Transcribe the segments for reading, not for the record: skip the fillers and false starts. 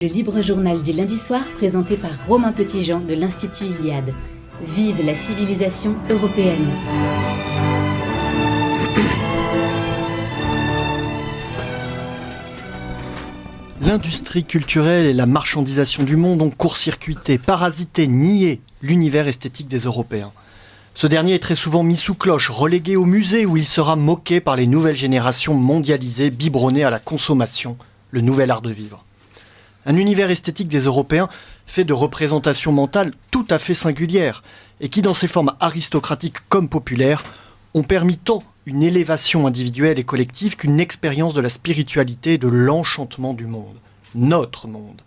Le libre journal du lundi soir présenté par Romain Petitjean de l'Institut Iliade. Vive la civilisation européenne. L'industrie culturelle et la marchandisation du monde ont court-circuité, parasité, nié l'univers esthétique des Européens. Ce dernier est très souvent mis sous cloche, relégué au musée où il sera moqué par les nouvelles générations mondialisées, biberonnées à la consommation, le nouvel art de vivre. Un univers esthétique des Européens fait de représentations mentales tout à fait singulières et qui, dans ses formes aristocratiques comme populaires, ont permis tant une élévation individuelle et collective qu'une expérience de la spiritualité et de l'enchantement du monde, notre monde.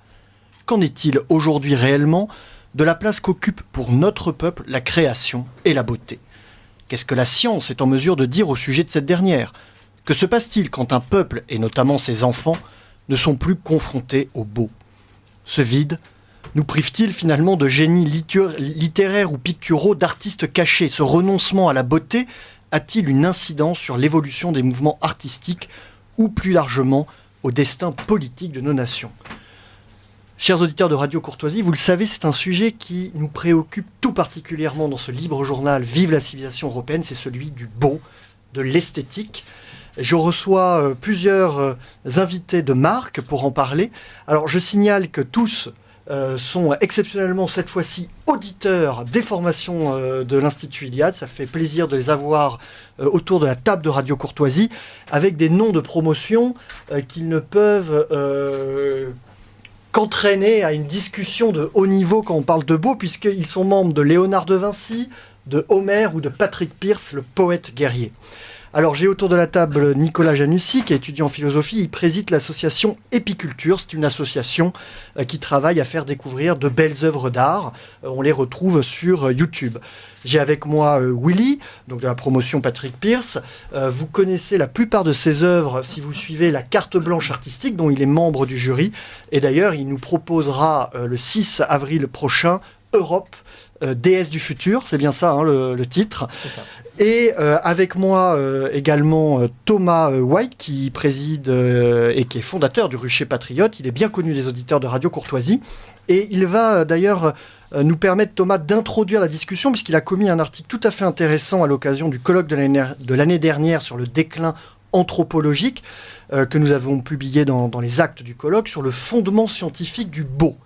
Qu'en est-il aujourd'hui réellement de la place qu'occupe pour notre peuple la création et la beauté ? Qu'est-ce que la science est en mesure de dire au sujet de cette dernière ? Que se passe-t-il quand un peuple, et notamment ses enfants, ne sont plus confrontés au beau ? Ce vide nous prive-t-il finalement de génies littéraires ou picturaux, d'artistes cachés ? Ce renoncement à la beauté a-t-il une incidence sur l'évolution des mouvements artistiques ou plus largement au destin politique de nos nations ? Chers auditeurs de Radio Courtoisie, vous le savez, c'est un sujet qui nous préoccupe tout particulièrement dans ce libre journal Vive la civilisation européenne, c'est celui du beau, de l'esthétique. Je reçois plusieurs invités de marque pour en parler. Alors je signale que tous sont exceptionnellement cette fois-ci auditeurs des formations de l'Institut Iliade. Ça fait plaisir de les avoir autour de la table de Radio Courtoisie avec des noms de promotion qu'ils ne peuvent qu'entraîner à une discussion de haut niveau quand on parle de beau, puisqu'ils sont membres de Léonard de Vinci, de Homère ou de Patrick Pearse, le poète guerrier. Alors j'ai autour de la table Nicolas Janussi, qui est étudiant en philosophie. Il préside l'association Épiculture. C'est une association qui travaille à faire découvrir de belles œuvres d'art. On les retrouve sur YouTube. J'ai avec moi Willy, donc de la promotion Patrick Pearse. Vous connaissez la plupart de ses œuvres si vous suivez la carte blanche artistique, dont il est membre du jury. Et d'ailleurs, il nous proposera le 6 avril prochain Europe, déesse du futur, c'est bien ça hein, le titre. C'est ça. Et avec moi également Thomas White, qui préside et qui est fondateur du Rucher Patriote. Il est bien connu des auditeurs de Radio Courtoisie. Et il va d'ailleurs nous permettre, Thomas, d'introduire la discussion, puisqu'il a commis un article tout à fait intéressant à l'occasion du colloque de l'année dernière sur le déclin anthropologique, que nous avons publié dans les actes du colloque, sur le fondement scientifique du beau.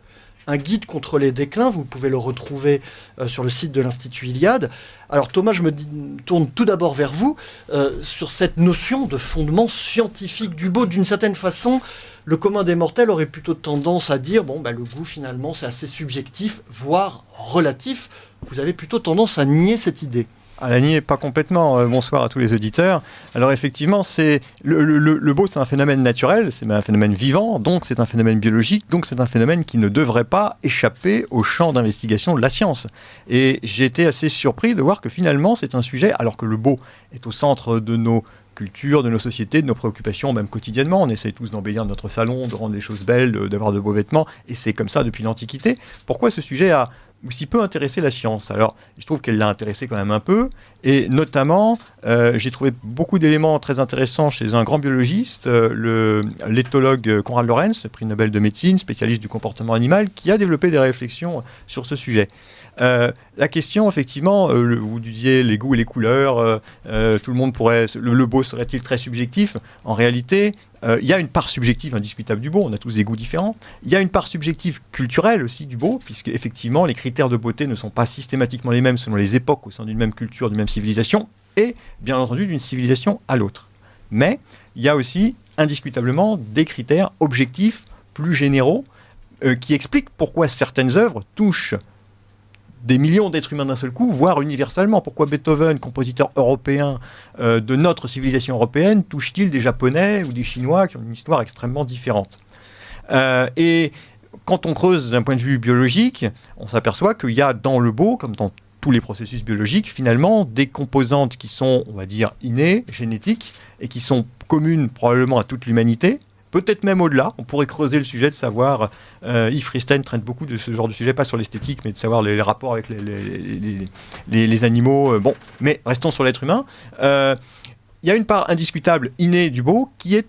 Un guide contre les déclins, vous pouvez le retrouver sur le site de l'Institut Iliade. Alors Thomas, je me tourne tout d'abord vers vous sur cette notion de fondement scientifique du beau. D'une certaine façon, le commun des mortels aurait plutôt tendance à dire le goût finalement c'est assez subjectif, voire relatif. Vous avez plutôt tendance à nier cette idée. À la nier, pas complètement. Bonsoir à tous les auditeurs. Alors effectivement, c'est le beau, c'est un phénomène naturel, c'est un phénomène vivant, donc c'est un phénomène biologique, donc c'est un phénomène qui ne devrait pas échapper au champ d'investigation de la science. Et j'ai été assez surpris de voir que finalement, c'est un sujet, alors que le beau est au centre de nos culture, de nos sociétés, de nos préoccupations, même quotidiennement. On essaie tous d'embellir notre salon, de rendre les choses belles, d'avoir de beaux vêtements, et c'est comme ça depuis l'Antiquité. Pourquoi ce sujet a si peu intéressé la science ? Alors, je trouve qu'elle l'a intéressé quand même un peu, et notamment, j'ai trouvé beaucoup d'éléments très intéressants chez un grand biologiste, l'éthologue Konrad Lorenz, prix Nobel de médecine, spécialiste du comportement animal, qui a développé des réflexions sur ce sujet. La question, effectivement, vous disiez les goûts et les couleurs, tout le monde pourrait... Le beau serait-il très subjectif ? En réalité, il y a une part subjective indiscutable du beau, on a tous des goûts différents. Il y a une part subjective culturelle aussi du beau, puisque effectivement, les critères de beauté ne sont pas systématiquement les mêmes selon les époques au sein d'une même culture, d'une même civilisation, et bien entendu d'une civilisation à l'autre. Mais il y a aussi indiscutablement des critères objectifs plus généraux qui expliquent pourquoi certaines œuvres touchent des millions d'êtres humains d'un seul coup, voire universellement. Pourquoi Beethoven, compositeur européen de notre civilisation européenne, touche-t-il des Japonais ou des Chinois qui ont une histoire extrêmement différente ? Et quand on creuse d'un point de vue biologique, on s'aperçoit qu'il y a dans le beau, comme dans tous les processus biologiques, finalement, des composantes qui sont, on va dire, innées, génétiques, et qui sont communes probablement à toute l'humanité, peut-être même au-delà. On pourrait creuser le sujet de savoir, Yves Fristein traite beaucoup de ce genre de sujet, pas sur l'esthétique, mais de savoir les rapports avec les animaux. Mais restons sur l'être humain. Il y a une part indiscutable innée du beau qui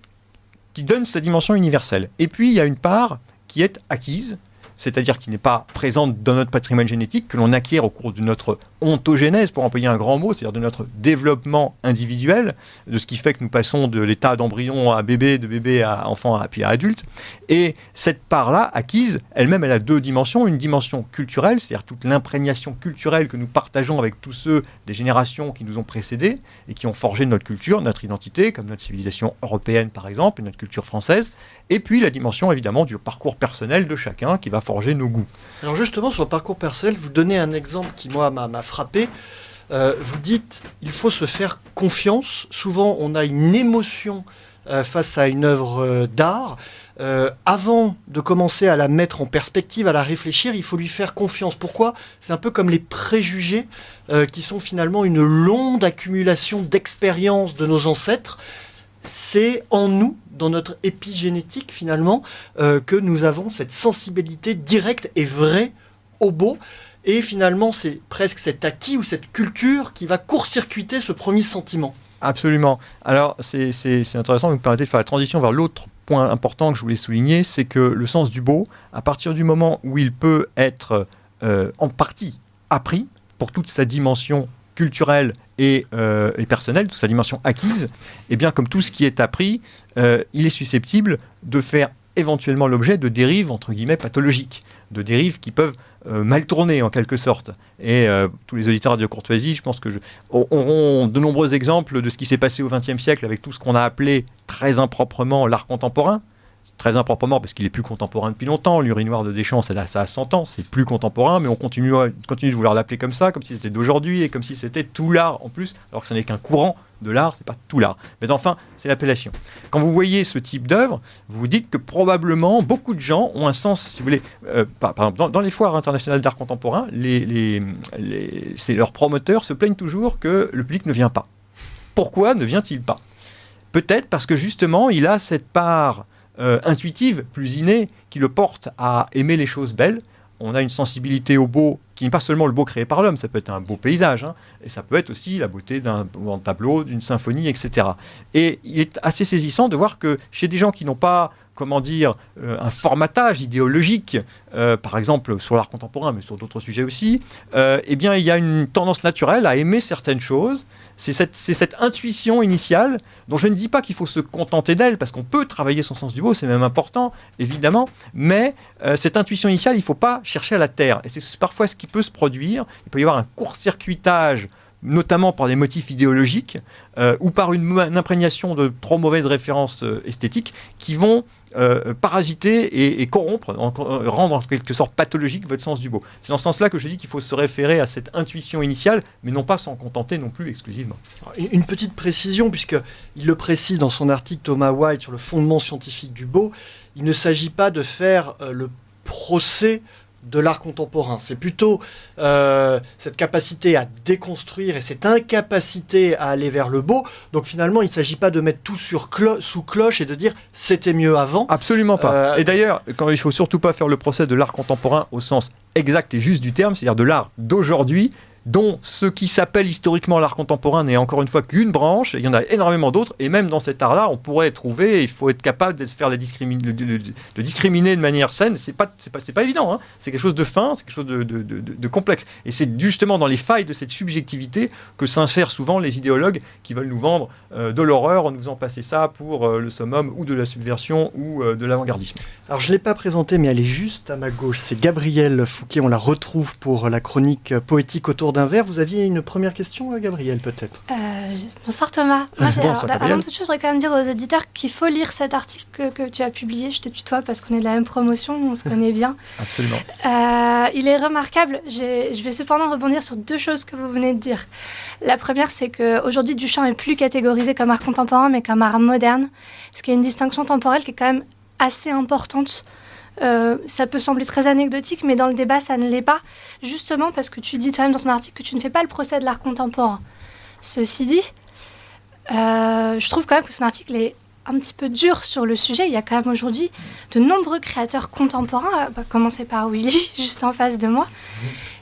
donne sa dimension universelle. Et puis, il y a une part qui est acquise, c'est-à-dire qui n'est pas présente dans notre patrimoine génétique, que l'on acquiert au cours de notre ontogénèse, pour employer un grand mot, c'est-à-dire de notre développement individuel, de ce qui fait que nous passons de l'état d'embryon à bébé, de bébé à enfant, puis à adulte. Et cette part-là, acquise, elle-même, elle a deux dimensions. Une dimension culturelle, c'est-à-dire toute l'imprégnation culturelle que nous partageons avec tous ceux des générations qui nous ont précédés et qui ont forgé notre culture, notre identité, comme notre civilisation européenne, par exemple, et notre culture française. Et puis la dimension, évidemment, du parcours personnel de chacun qui va forger nos goûts. Alors justement, sur le parcours personnel, vous donnez un exemple qui, moi, m'a frappé. Vous dites, il faut se faire confiance. Souvent, on a une émotion face à une œuvre d'art. Avant de commencer à la mettre en perspective, à la réfléchir, il faut lui faire confiance. Pourquoi ? C'est un peu comme les préjugés qui sont finalement une longue accumulation d'expériences de nos ancêtres. C'est en nous, dans notre épigénétique finalement, que nous avons cette sensibilité directe et vraie au beau. Et finalement, c'est presque cet acquis ou cette culture qui va court-circuiter ce premier sentiment. Absolument. Alors, c'est intéressant, vous me permettez de faire la transition vers l'autre point important que je voulais souligner, c'est que le sens du beau, à partir du moment où il peut être en partie appris pour toute sa dimension culturelle et personnelle, toute sa dimension acquise, et bien comme tout ce qui est appris, il est susceptible de faire éventuellement l'objet de dérives, entre guillemets, pathologiques, de dérives qui peuvent mal tourner en quelque sorte. Et tous les auditeurs de Courtoisie, je pense que auront de nombreux exemples de ce qui s'est passé au XXe siècle avec tout ce qu'on a appelé très improprement l'art contemporain. Très improprement parce qu'il est plus contemporain depuis longtemps. L'urinoir de Deschamps, ça a 100 ans, c'est plus contemporain, mais on continue de vouloir l'appeler comme ça, comme si c'était d'aujourd'hui et comme si c'était tout l'art en plus, alors que ce n'est qu'un courant de l'art, c'est pas tout l'art. Mais enfin, c'est l'appellation. Quand vous voyez ce type d'œuvre, vous vous dites que probablement beaucoup de gens ont un sens, si vous voulez, par exemple, dans les foires internationales d'art contemporain, leurs promoteurs se plaignent toujours que le public ne vient pas. Pourquoi ne vient-il pas ? Peut-être parce que justement, il a cette part intuitive, plus innée, qui le porte à aimer les choses belles. On a une sensibilité au beau qui n'est pas seulement le beau créé par l'homme, ça peut être un beau paysage, et ça peut être aussi la beauté d'un tableau, d'une symphonie, etc. Et il est assez saisissant de voir que chez des gens qui n'ont pas, un formatage idéologique, par exemple sur l'art contemporain, mais sur d'autres sujets aussi, eh bien, il y a une tendance naturelle à aimer certaines choses. C'est cette intuition initiale dont je ne dis pas qu'il faut se contenter d'elle, parce qu'on peut travailler son sens du beau, c'est même important, évidemment, mais cette intuition initiale, il ne faut pas chercher à la terre. Et c'est parfois ce qui peut se produire. Il peut y avoir un court-circuitage, notamment par des motifs idéologiques ou par une imprégnation de trop mauvaises références esthétiques qui vont parasiter et corrompre, rendre en quelque sorte pathologique votre sens du beau. C'est dans ce sens-là que je dis qu'il faut se référer à cette intuition initiale, mais non pas s'en contenter non plus exclusivement. Une petite précision, puisqu'il le précise dans son article Thomas White sur le fondement scientifique du beau, il ne s'agit pas de faire le procès de l'art contemporain. C'est plutôt cette capacité à déconstruire et cette incapacité à aller vers le beau. Donc finalement, il ne s'agit pas de mettre tout sous cloche et de dire « c'était mieux avant ». Absolument pas. Et d'ailleurs, il ne faut surtout pas faire le procès de l'art contemporain au sens exact et juste du terme, c'est-à-dire de l'art d'aujourd'hui, dont ce qui s'appelle historiquement l'art contemporain n'est encore une fois qu'une branche, il y en a énormément d'autres, et même dans cet art-là, on pourrait trouver, il faut être capable de faire de discriminer de manière saine, c'est pas évident, hein. C'est quelque chose de fin, c'est quelque chose de complexe. Et c'est justement dans les failles de cette subjectivité que s'insèrent souvent les idéologues qui veulent nous vendre de l'horreur en nous faisant passer ça pour le summum ou de la subversion ou de l'avant-gardisme. Alors je ne l'ai pas présentée, mais elle est juste à ma gauche, c'est Gabrielle Fouquet, on la retrouve pour la chronique poétique autour d'un verre. Vous aviez une première question, Gabrielle, peut-être Bonsoir Thomas. Moi, Bonsoir, avant toute chose, je voudrais quand même dire aux auditeurs qu'il faut lire cet article que tu as publié. Je te tutoie parce qu'on est de la même promotion, on se connaît bien. Absolument. Il est remarquable. Je vais cependant rebondir sur deux choses que vous venez de dire. La première, c'est qu'aujourd'hui, Duchamp n'est plus catégorisé comme art contemporain, mais comme art moderne, ce qui est une distinction temporelle qui est quand même assez importante. Ça peut sembler très anecdotique, mais dans le débat, ça ne l'est pas. Justement parce que tu dis toi-même dans ton article que tu ne fais pas le procès de l'art contemporain. Ceci dit, je trouve quand même que son article est un petit peu dur sur le sujet. Il y a quand même aujourd'hui de nombreux créateurs contemporains, à commencer par Willy, juste en face de moi,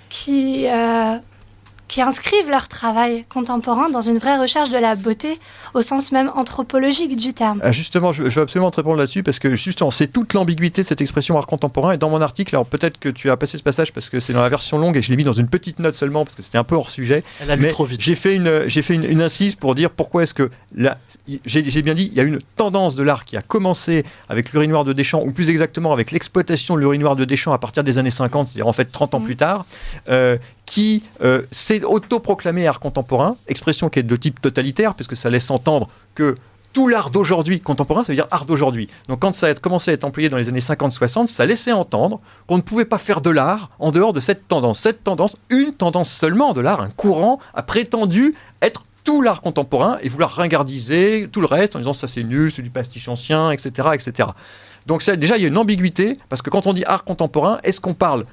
qui qui inscrivent leur travail contemporain dans une vraie recherche de la beauté, au sens même anthropologique du terme. Justement, je veux absolument te répondre là-dessus, parce que justement, c'est toute l'ambiguïté de cette expression art contemporain. Et dans mon article, alors peut-être que tu as passé ce passage parce que c'est dans la version longue et je l'ai mis dans une petite note seulement parce que c'était un peu hors sujet. Elle a lu trop vite. J'ai fait une incise pour dire pourquoi est-ce que là, j'ai bien dit, il y a une tendance de l'art qui a commencé avec l'urinoir de Deschamps, ou plus exactement avec l'exploitation de l'urinoir de Deschamps à partir des années 50, c'est-à-dire en fait 30 ans plus tard, qui s'est autoproclamé art contemporain, expression qui est de type totalitaire, puisque ça laisse entendre que tout l'art d'aujourd'hui, contemporain, ça veut dire art d'aujourd'hui. Donc quand ça a commencé à être employé dans les années 50-60, ça laissait entendre qu'on ne pouvait pas faire de l'art en dehors de cette tendance. Cette tendance, une tendance seulement de l'art, un courant, a prétendu être tout l'art contemporain et vouloir ringardiser tout le reste en disant ça c'est nul, c'est du pastiche ancien, etc. etc. Donc déjà, il y a une ambiguïté, parce que quand on dit art contemporain, est-ce qu'on parle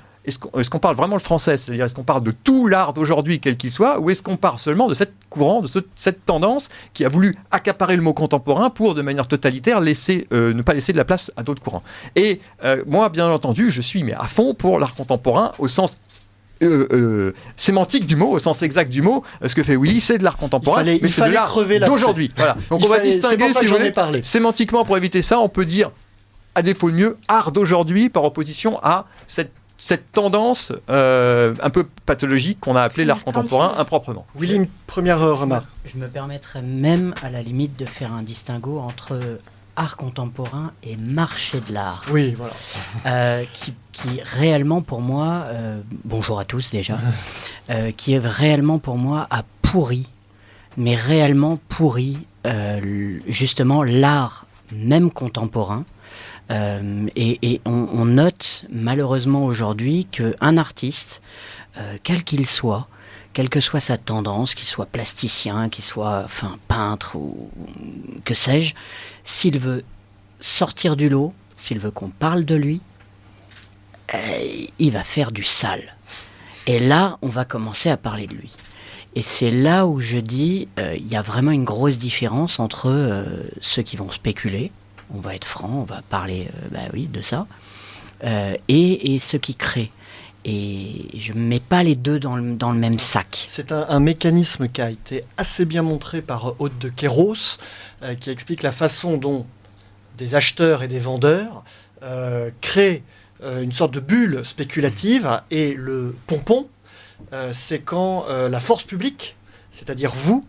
vraiment le français, c'est-à-dire est-ce qu'on parle de tout l'art d'aujourd'hui, quel qu'il soit, ou est-ce qu'on parle seulement de cette courant, de cette tendance qui a voulu accaparer le mot contemporain pour, de manière totalitaire, ne pas laisser de la place à d'autres courants. Et moi, bien entendu, je suis à fond pour l'art contemporain au sens sémantique du mot, au sens exact du mot. Ce que fait Willy, c'est de l'art contemporain, mais c'est de l'art d'aujourd'hui. Voilà. Donc on va distinguer, si vous voulez, sémantiquement, pour éviter ça, on peut dire, à défaut de mieux, art d'aujourd'hui par opposition à cette tendance un peu pathologique qu'on a appelée l'art contemporain improprement. Willy, une première remarque. Je me permettrais même, à la limite, de faire un distinguo entre art contemporain et marché de l'art. Oui, voilà. Qui réellement, pour moi, bonjour à tous déjà, qui est réellement pour moi a pourri, mais réellement pourri, justement, l'art même contemporain. Et on note malheureusement aujourd'hui qu'un artiste, quel qu'il soit, quelle que soit sa tendance, qu'il soit plasticien, qu'il soit peintre ou que sais-je, s'il veut sortir du lot, s'il veut qu'on parle de lui, il va faire du sale. Et là, on va commencer à parler de lui. Et c'est là où je dis, il y a vraiment une grosse différence entre ceux qui vont spéculer, on va être franc, on va parler de ça, et ceux qui créent. Et je ne mets pas les deux dans le même sac. C'est un mécanisme qui a été assez bien montré par Aude de Kéros, qui explique la façon dont des acheteurs et des vendeurs créent une sorte de bulle spéculative. Et le pompon, c'est quand la force publique, c'est-à-dire vous,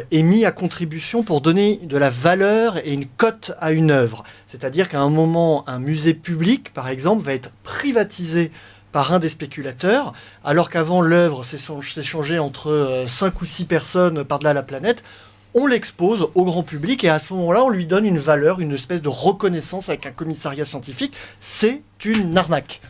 est mis à contribution pour donner de la valeur et une cote à une œuvre. C'est-à-dire qu'à un moment, un musée public, par exemple, va être privatisé par un des spéculateurs, alors qu'avant l'œuvre s'échangeait entre 5 ou 6 personnes par-delà la planète. On l'expose au grand public et à ce moment-là, on lui donne une valeur, une espèce de reconnaissance avec un commissariat scientifique. C'est une arnaque.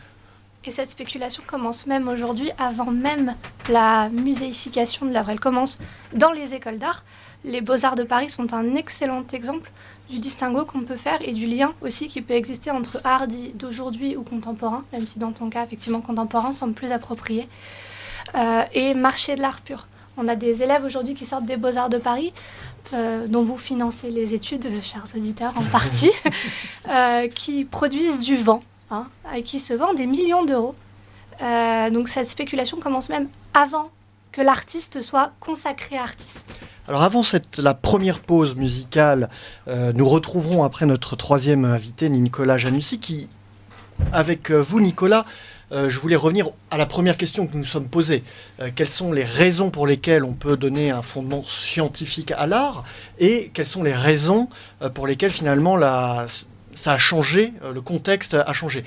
Et cette spéculation commence même aujourd'hui, avant même la muséification de l'œuvre. Elle commence dans les écoles d'art. Les Beaux-Arts de Paris sont un excellent exemple du distinguo qu'on peut faire et du lien aussi qui peut exister entre art dit d'aujourd'hui ou contemporain, même si dans ton cas, effectivement, contemporain semble plus approprié, et marché de l'art pur. On a des élèves aujourd'hui qui sortent des Beaux-Arts de Paris, dont vous financez les études, chers auditeurs, en partie, qui produisent du vent, et qui se vendent des millions d'euros. Donc cette spéculation commence même avant que l'artiste soit consacré artiste. Alors avant la première pause musicale, nous retrouverons après notre troisième invité, Nicolas Janussi, qui, avec vous Nicolas, je voulais revenir à la première question que nous nous sommes posée. Quelles sont les raisons pour lesquelles on peut donner un fondement scientifique à l'art et quelles sont les raisons pour lesquelles finalement ça a changé, le contexte a changé.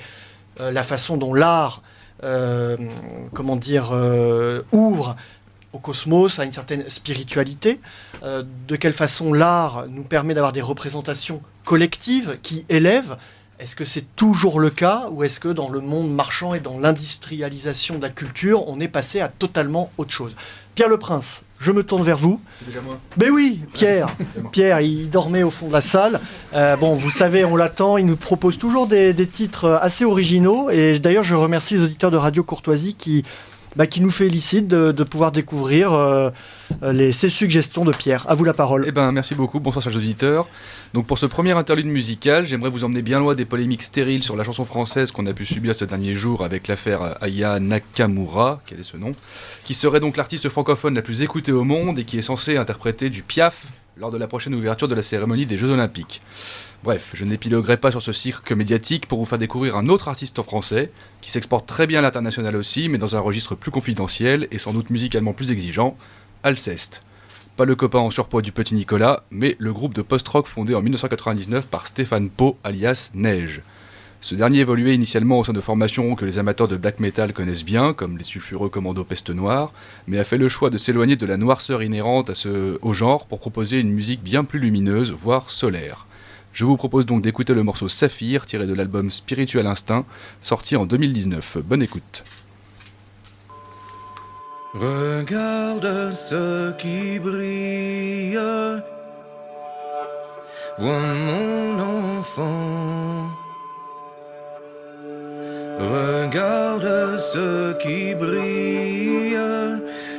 La façon dont l'art ouvre au cosmos, à une certaine spiritualité, de quelle façon l'art nous permet d'avoir des représentations collectives qui élèvent. Est-ce que c'est toujours le cas ou est-ce que dans le monde marchand et dans l'industrialisation de la culture, on est passé à totalement autre chose? Pierre Le Prince, je me tourne vers vous. C'est déjà moi. Mais oui, Pierre. Pierre, il dormait au fond de la salle. Vous savez, on l'attend. Il nous propose toujours des titres assez originaux. Et d'ailleurs, je remercie les auditeurs de Radio Courtoisie qui qui nous félicite de pouvoir découvrir ces suggestions de Pierre. À vous la parole. Merci beaucoup, bonsoir chers auditeurs. Donc pour ce premier interlude musical, j'aimerais vous emmener bien loin des polémiques stériles sur la chanson française qu'on a pu subir ces derniers jours avec l'affaire Aya Nakamura, quel est ce nom, qui serait donc l'artiste francophone la plus écoutée au monde et qui est censée interpréter du Piaf lors de la prochaine ouverture de la cérémonie des Jeux Olympiques. Bref, je n'épiloguerai pas sur ce cirque médiatique pour vous faire découvrir un autre artiste français qui s'exporte très bien à l'international aussi, mais dans un registre plus confidentiel et sans doute musicalement plus exigeant, Alceste. Pas le copain en surpoids du petit Nicolas, mais le groupe de post-rock fondé en 1999 par Stéphane Pau, alias Neige. Ce dernier évoluait initialement au sein de formations que les amateurs de black metal connaissent bien, comme les sulfureux commandos Peste Noire, mais a fait le choix de s'éloigner de la noirceur inhérente au genre pour proposer une musique bien plus lumineuse, voire solaire. Je vous propose donc d'écouter le morceau Saphir, tiré de l'album Spiritual Instinct, sorti en 2019. Bonne écoute. Regarde ce qui brille, vois mon enfant. Regarde ce qui brille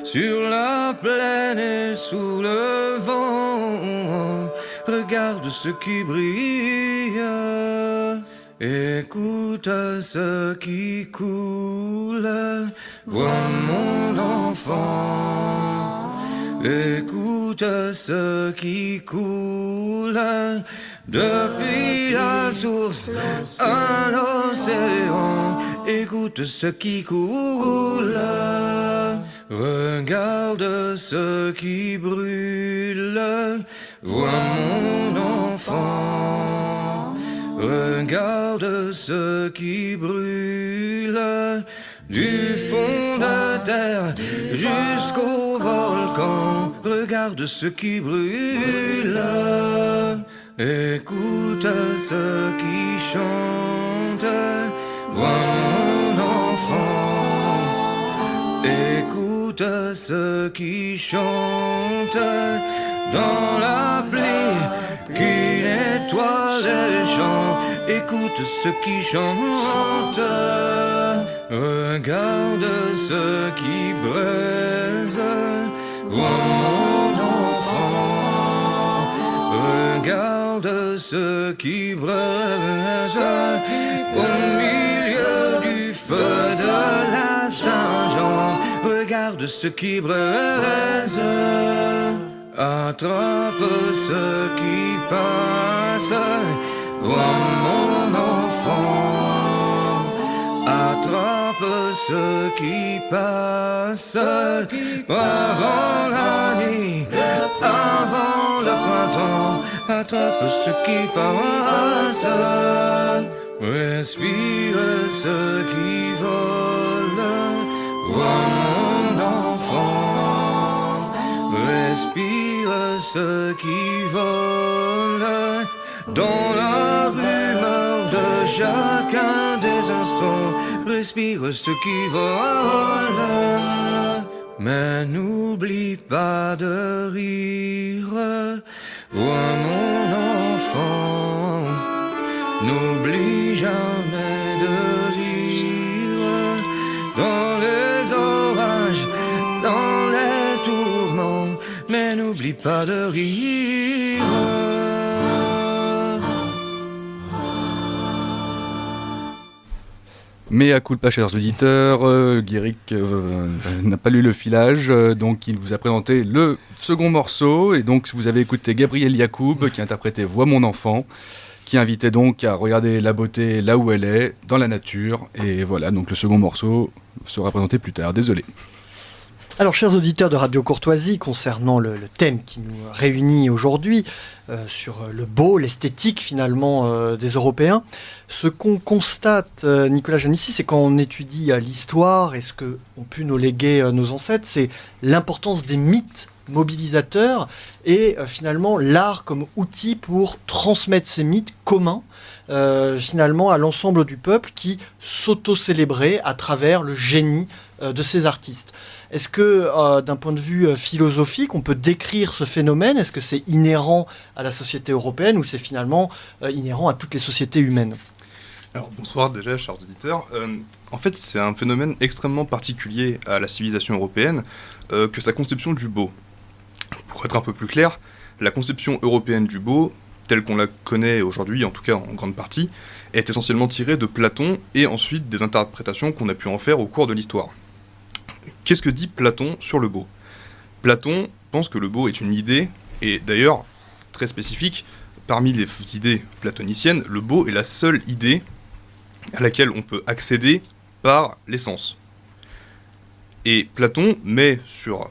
sur la plaine et sous le vent. Regarde ce qui brille, écoute ce qui coule, vois mon enfant. Écoute ce qui coule, depuis la source à l'océan. Écoute ce qui coule, regarde ce qui brûle, vois mon enfant. Regarde ce qui brûle, du fond de terre jusqu'au volcan. Regarde ce qui brûle, écoute ce qui chante, vois mon enfant. Écoute ce qui chante dans la pluie qui nettoie les champs. Écoute ce qui chante, regarde ce qui braise, vois mon enfant. Regarde ce qui braise au milieu du feu de la Saint-Jean. Regarde ce qui braise, attrape ce qui passe, vois mon enfant. Attrape ce qui passe avant la nuit, avant le printemps. Attrape ce qui passe, respire ce qui vole, vois mon enfant. Respire ce qui vole dans la rumeur de chacun des instants. Respire ce qui vole, mais n'oublie pas de rire, vois mon enfant. N'oublie jamais de rire dans les orages, dans les tourments, mais n'oublie pas de rire. Mais à coup de pas, chers auditeurs, Guéric n'a pas lu le filage, donc il vous a présenté le second morceau, et donc vous avez écouté Gabriel Yacoub qui interprétait Vois mon enfant, qui invitait donc à regarder la beauté là où elle est, dans la nature, et voilà, donc le second morceau sera présenté plus tard, désolé. Alors, chers auditeurs de Radio Courtoisie, concernant le thème qui nous réunit aujourd'hui, sur le beau, l'esthétique finalement des Européens, ce qu'on constate, Nicolas Janissi, c'est quand on étudie l'histoire et ce qu'ont pu nous léguer nos ancêtres, c'est l'importance des mythes mobilisateurs et finalement l'art comme outil pour transmettre ces mythes communs finalement à l'ensemble du peuple qui s'auto-célébrait à travers le génie de ces artistes. Est-ce que d'un point de vue philosophique, on peut décrire ce phénomène? Est-ce que c'est inhérent à la société européenne ou c'est finalement inhérent à toutes les sociétés humaines? Alors bonsoir déjà, chers auditeurs. En fait, c'est un phénomène extrêmement particulier à la civilisation européenne que sa conception du beau. Pour être un peu plus clair, la conception européenne du beau, telle qu'on la connaît aujourd'hui, en tout cas en grande partie, est essentiellement tirée de Platon et ensuite des interprétations qu'on a pu en faire au cours de l'histoire. Qu'est-ce que dit Platon sur le beau ? Platon pense que le beau est une idée, et d'ailleurs, très spécifique, parmi les idées platoniciennes, le beau est la seule idée à laquelle on peut accéder par les sens. Et Platon met sur,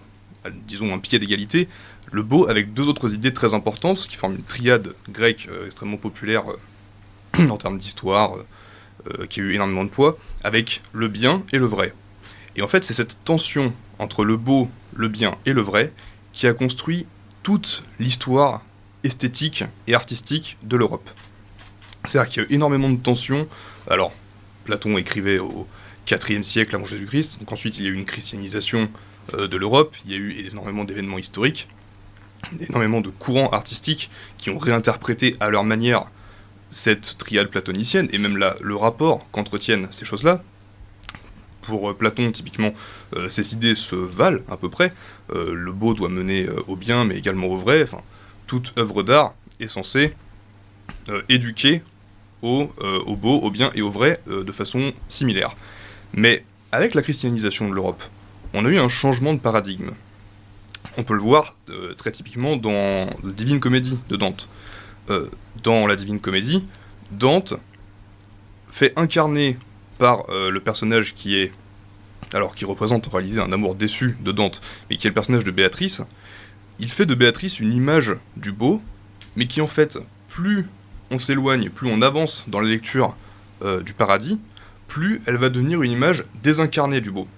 disons, un pied d'égalité le beau avec deux autres idées très importantes, ce qui forme une triade grecque extrêmement populaire en termes d'histoire, qui a eu énormément de poids, avec le bien et le vrai. Et en fait, c'est cette tension entre le beau, le bien et le vrai qui a construit toute l'histoire esthétique et artistique de l'Europe. C'est-à-dire qu'il y a eu énormément de tensions. Alors, Platon écrivait au IVe siècle avant Jésus-Christ, donc ensuite il y a eu une christianisation de l'Europe, il y a eu énormément d'événements historiques, énormément de courants artistiques qui ont réinterprété à leur manière cette triade platonicienne, et même le rapport qu'entretiennent ces choses-là. Pour Platon, typiquement, ces idées se valent à peu près. Le beau doit mener au bien, mais également au vrai. Enfin, toute œuvre d'art est censée éduquer au beau, au bien et au vrai de façon similaire. Mais avec la christianisation de l'Europe, on a eu un changement de paradigme. On peut le voir très typiquement dans la Divine Comédie de Dante. Dans la Divine Comédie, Dante fait incarner par le personnage qui représente en réalité un amour déçu de Dante, mais qui est le personnage de Béatrice. Il fait de Béatrice une image du beau, mais qui en fait, plus on s'éloigne, plus on avance dans la lecture du paradis, plus elle va devenir une image désincarnée du beau.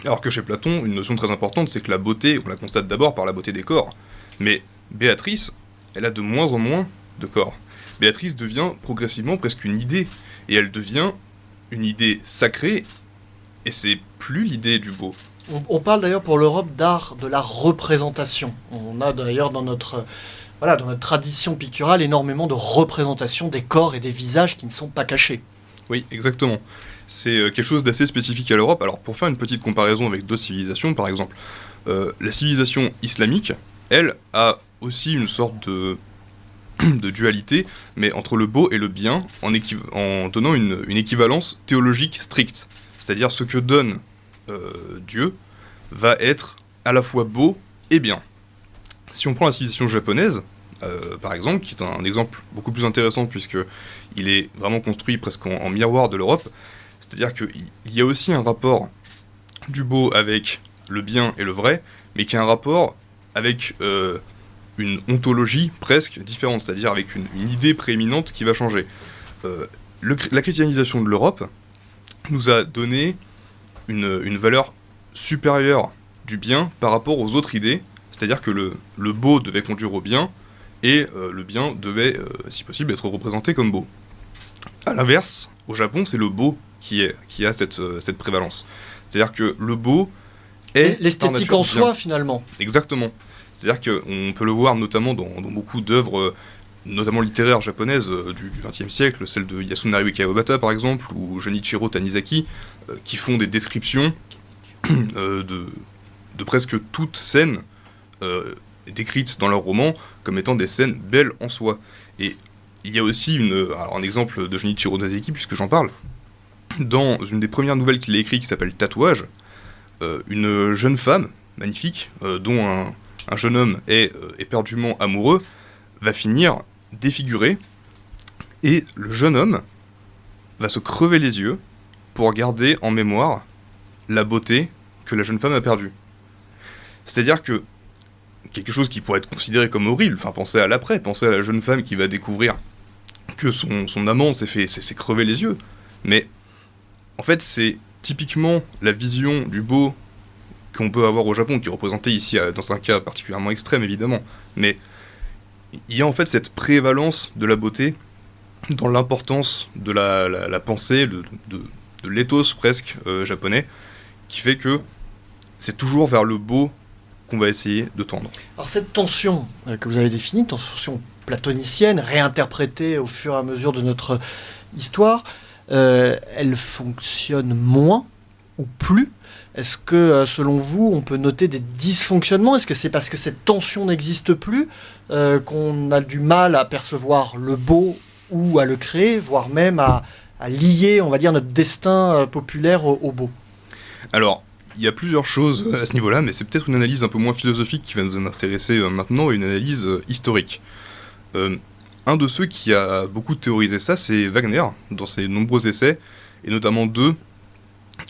Alors que chez Platon, une notion très importante, c'est que la beauté, on la constate d'abord par la beauté des corps. Mais Béatrice, elle a de moins en moins de corps. Béatrice devient progressivement presque une idée, et elle devient une idée sacrée, et c'est plus l'idée du beau. On parle d'ailleurs pour l'Europe d'art de la représentation. On a d'ailleurs dans notre tradition picturale énormément de représentations des corps et des visages qui ne sont pas cachés. Oui, exactement. C'est quelque chose d'assez spécifique à l'Europe. Alors pour faire une petite comparaison avec d'autres civilisations, par exemple, la civilisation islamique, elle, a aussi une sorte de dualité, mais entre le beau et le bien, en donnant une équivalence théologique stricte. C'est-à-dire ce que donne Dieu va être à la fois beau et bien. Si on prend la civilisation japonaise, par exemple, qui est un exemple beaucoup plus intéressant puisqu'il est vraiment construit presque en miroir de l'Europe, c'est-à-dire qu'il y a aussi un rapport du beau avec le bien et le vrai, mais qui a un rapport avec une ontologie presque différente, c'est-à-dire avec une idée prééminente qui va changer. La christianisation de l'Europe nous a donné une valeur supérieure du bien par rapport aux autres idées, c'est-à-dire que le beau devait conduire au bien, et le bien devait, si possible, être représenté comme beau. A l'inverse, au Japon, c'est le beau qui a cette prévalence. C'est-à-dire que le beau est l'esthétique en soi, finalement. Exactement. C'est-à-dire qu'on peut le voir notamment dans beaucoup d'œuvres, notamment littéraires japonaises du XXe siècle, celle de Yasunari Kawabata par exemple, ou Junichiro Tanizaki, qui font des descriptions de presque toute scène décrites dans leurs romans comme étant des scènes belles en soi. Et il y a aussi un exemple de Junichiro Tanizaki, puisque j'en parle. Dans une des premières nouvelles qu'il a écrites qui s'appelle Tatouage, une jeune femme magnifique, dont un jeune homme est éperdument amoureux, va finir défiguré, et le jeune homme va se crever les yeux pour garder en mémoire la beauté que la jeune femme a perdue. C'est-à-dire que quelque chose qui pourrait être considéré comme horrible, enfin pensez à l'après, pensez à la jeune femme qui va découvrir que son amant s'est crevé les yeux. Mais en fait c'est typiquement la vision du beau qu'on peut avoir au Japon, qui est représentée ici dans un cas particulièrement extrême évidemment, mais il y a en fait cette prévalence de la beauté dans l'importance de la pensée, de l'éthos presque japonais, qui fait que c'est toujours vers le beau qu'on va essayer de tendre. Alors cette tension que vous avez définie, tension platonicienne, réinterprétée au fur et à mesure de notre histoire, elle fonctionne moins ou plus? Est-ce que, selon vous, on peut noter des dysfonctionnements? Est-ce que c'est parce que cette tension n'existe plus qu'on a du mal à percevoir le beau ou à le créer, voire même à lier, on va dire, notre destin populaire au beau? Alors, il y a plusieurs choses à ce niveau-là, mais c'est peut-être une analyse un peu moins philosophique qui va nous intéresser maintenant, et une analyse historique. Un de ceux qui a beaucoup théorisé ça, c'est Wagner, dans ses nombreux essais, et notamment deux,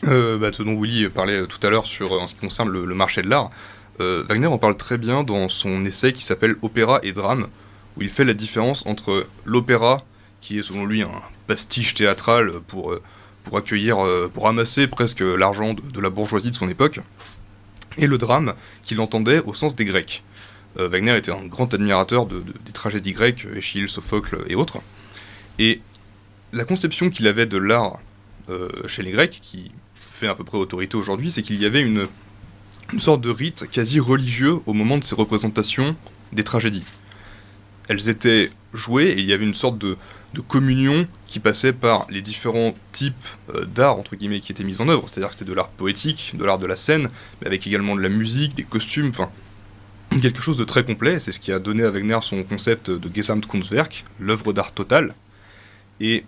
ce dont Willy parlait tout à l'heure en ce qui concerne le marché de l'art. Wagner en parle très bien dans son essai qui s'appelle Opéra et drame, où il fait la différence entre l'opéra, qui est selon lui un pastiche théâtral pour accueillir, pour ramasser presque l'argent de la bourgeoisie de son époque, et le drame, qu'il entendait au sens des Grecs. Wagner était un grand admirateur des tragédies grecques, Échille, Sophocle et autres, et la conception qu'il avait de l'art chez les Grecs, qui fait à peu près autorité aujourd'hui, c'est qu'il y avait une sorte de rite quasi religieux au moment de ces représentations des tragédies. Elles étaient jouées et il y avait une sorte de communion qui passait par les différents types d'art, entre guillemets, qui étaient mis en œuvre. C'est-à-dire que c'était de l'art poétique, de l'art de la scène, mais avec également de la musique, des costumes, enfin, quelque chose de très complet. C'est ce qui a donné à Wagner son concept de Gesamtkunstwerk, l'œuvre d'art totale. Et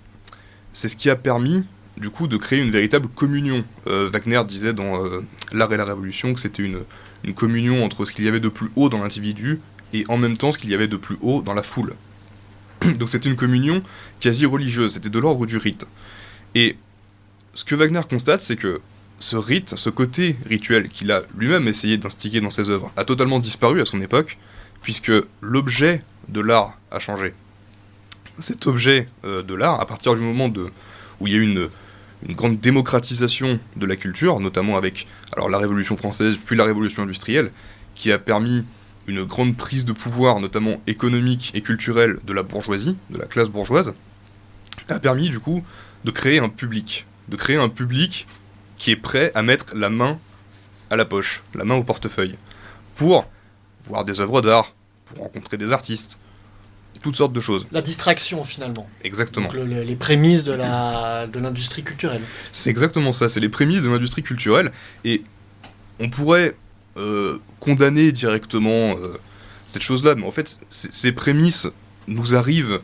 c'est ce qui a permis, du coup, de créer une véritable communion. Wagner disait dans L'art et la révolution que c'était une communion entre ce qu'il y avait de plus haut dans l'individu et en même temps ce qu'il y avait de plus haut dans la foule. Donc c'était une communion quasi religieuse, c'était de l'ordre du rite. Et ce que Wagner constate, c'est que ce rite, ce côté rituel qu'il a lui-même essayé d'instiguer dans ses œuvres, a totalement disparu à son époque, puisque l'objet de l'art a changé. Cet objet de l'art, à partir du moment où il y a eu une grande démocratisation de la culture, notamment avec la Révolution française, puis la Révolution industrielle, qui a permis une grande prise de pouvoir, notamment économique et culturelle, de la bourgeoisie, de la classe bourgeoise, a permis du coup de créer un public qui est prêt à mettre la main à la poche, la main au portefeuille, pour voir des œuvres d'art, pour rencontrer des artistes, toutes sortes de choses. La distraction, finalement. Exactement. Donc les prémices de l'industrie culturelle. C'est exactement ça, c'est les prémices de l'industrie culturelle, et on pourrait condamner directement cette chose-là, mais en fait, ces prémices nous arrivent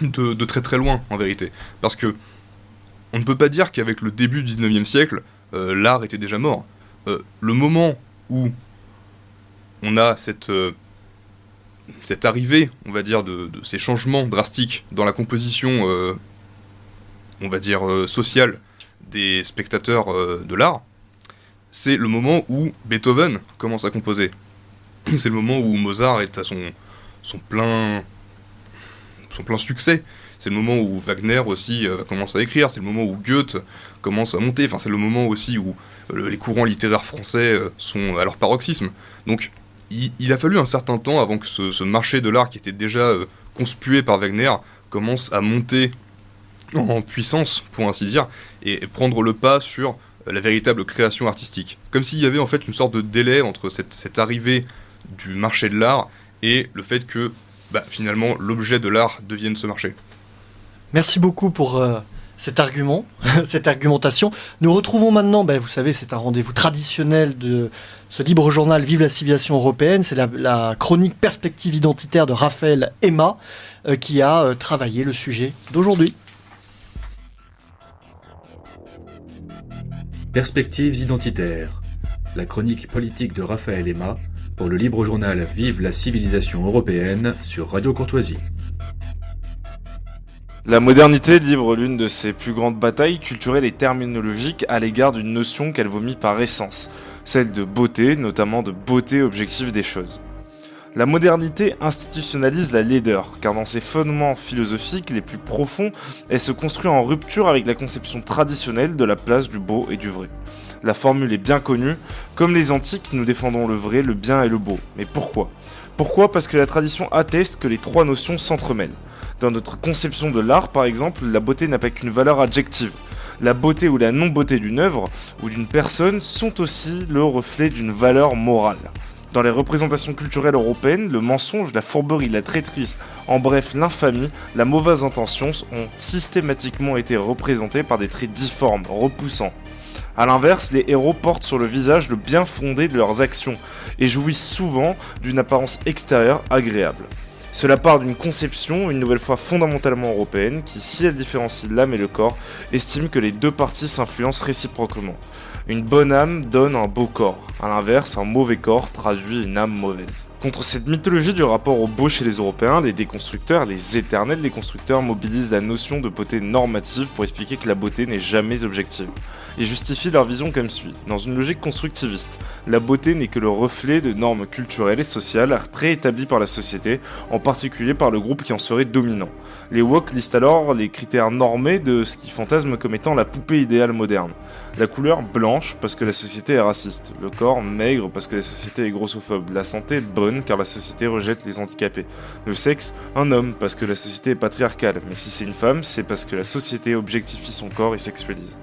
de très très loin, en vérité. Parce que on ne peut pas dire qu'avec le début du 19e siècle, l'art était déjà mort. Le moment où on a cette arrivée, on va dire, de ces changements drastiques dans la composition, on va dire, sociale des spectateurs de l'art, c'est le moment où Beethoven commence à composer. C'est le moment où Mozart est à son plein succès. C'est le moment où Wagner aussi commence à écrire. C'est le moment où Goethe commence à monter. Enfin, c'est le moment aussi où les courants littéraires français sont à leur paroxysme. Donc, il a fallu un certain temps avant que ce marché de l'art qui était déjà conspué par Wagner commence à monter en puissance, pour ainsi dire, et prendre le pas sur la véritable création artistique. Comme s'il y avait en fait une sorte de délai entre cette arrivée du marché de l'art et le fait que finalement l'objet de l'art devienne ce marché. Merci beaucoup pour cet argument, cette argumentation. Nous retrouvons maintenant, vous savez, c'est un rendez-vous traditionnel de ce libre journal Vive la civilisation européenne. C'est la chronique Perspective identitaire de Raphaël Aima qui a travaillé le sujet d'aujourd'hui. Perspectives identitaires, la chronique politique de Raphaël Aima pour le libre journal Vive la civilisation européenne sur Radio Courtoisie. La modernité livre l'une de ses plus grandes batailles culturelles et terminologiques à l'égard d'une notion qu'elle vomit par essence, celle de beauté, notamment de beauté objective des choses. La modernité institutionnalise la laideur, car dans ses fondements philosophiques les plus profonds, elle se construit en rupture avec la conception traditionnelle de la place du beau et du vrai. La formule est bien connue, comme les antiques, nous défendons le vrai, le bien et le beau. Mais pourquoi ? Pourquoi ? Parce que la tradition atteste que les trois notions s'entremêlent. Dans notre conception de l'art, par exemple, la beauté n'a pas qu'une valeur adjective. La beauté ou la non-beauté d'une œuvre ou d'une personne sont aussi le reflet d'une valeur morale. Dans les représentations culturelles européennes, le mensonge, la fourberie, la traîtrise, en bref l'infamie, la mauvaise intention ont systématiquement été représentés par des traits difformes, repoussants. A l'inverse, les héros portent sur le visage le bien fondé de leurs actions et jouissent souvent d'une apparence extérieure agréable. Cela part d'une conception, une nouvelle fois fondamentalement européenne, qui, si elle différencie l'âme et le corps, estime que les deux parties s'influencent réciproquement. Une bonne âme donne un beau corps, à l'inverse, un mauvais corps traduit une âme mauvaise. Contre cette mythologie du rapport au beau chez les Européens, les déconstructeurs, les éternels déconstructeurs mobilisent la notion de beauté normative pour expliquer que la beauté n'est jamais objective. Ils justifient leur vision comme suit. Dans une logique constructiviste, la beauté n'est que le reflet de normes culturelles et sociales préétablies par la société, en particulier par le groupe qui en serait dominant. Les woke listent alors les critères normés de ce qu'ils fantasment comme étant la poupée idéale moderne. La couleur blanche parce que la société est raciste, le corps maigre parce que la société est grossophobe, la santé bonne car la société rejette les handicapés, le sexe un homme parce que la société est patriarcale, mais si c'est une femme c'est parce que la société objectifie son corps et sexualise.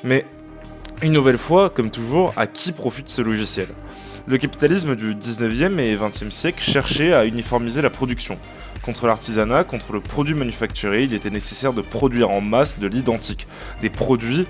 Mais une nouvelle fois, comme toujours, à qui profite ce logiciel ? Le capitalisme du 19e et 20e siècle cherchait à uniformiser la production. Contre l'artisanat, contre le produit manufacturé, il était nécessaire de produire en masse de l'identique, des produits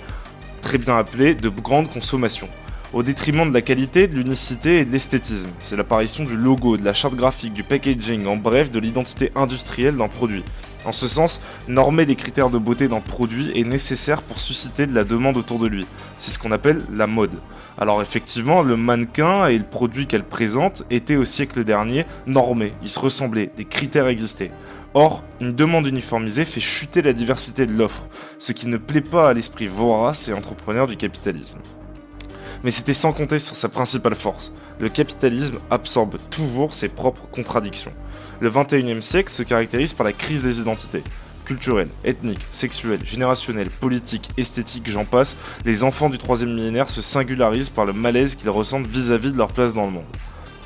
très bien appelés de grande consommation, au détriment de la qualité, de l'unicité et de l'esthétisme. C'est l'apparition du logo, de la charte graphique, du packaging, en bref de l'identité industrielle d'un produit. En ce sens, normer les critères de beauté d'un produit est nécessaire pour susciter de la demande autour de lui. C'est ce qu'on appelle la mode. Alors effectivement, le mannequin et le produit qu'elle présente étaient au siècle dernier normés, ils se ressemblaient, des critères existaient. Or, une demande uniformisée fait chuter la diversité de l'offre, ce qui ne plaît pas à l'esprit vorace et entrepreneur du capitalisme. Mais c'était sans compter sur sa principale force. Le capitalisme absorbe toujours ses propres contradictions. Le 21e siècle se caractérise par la crise des identités. Culturelles, ethniques, sexuelles, générationnelles, politiques, esthétiques, j'en passe, les enfants du 3e millénaire se singularisent par le malaise qu'ils ressentent vis-à-vis de leur place dans le monde.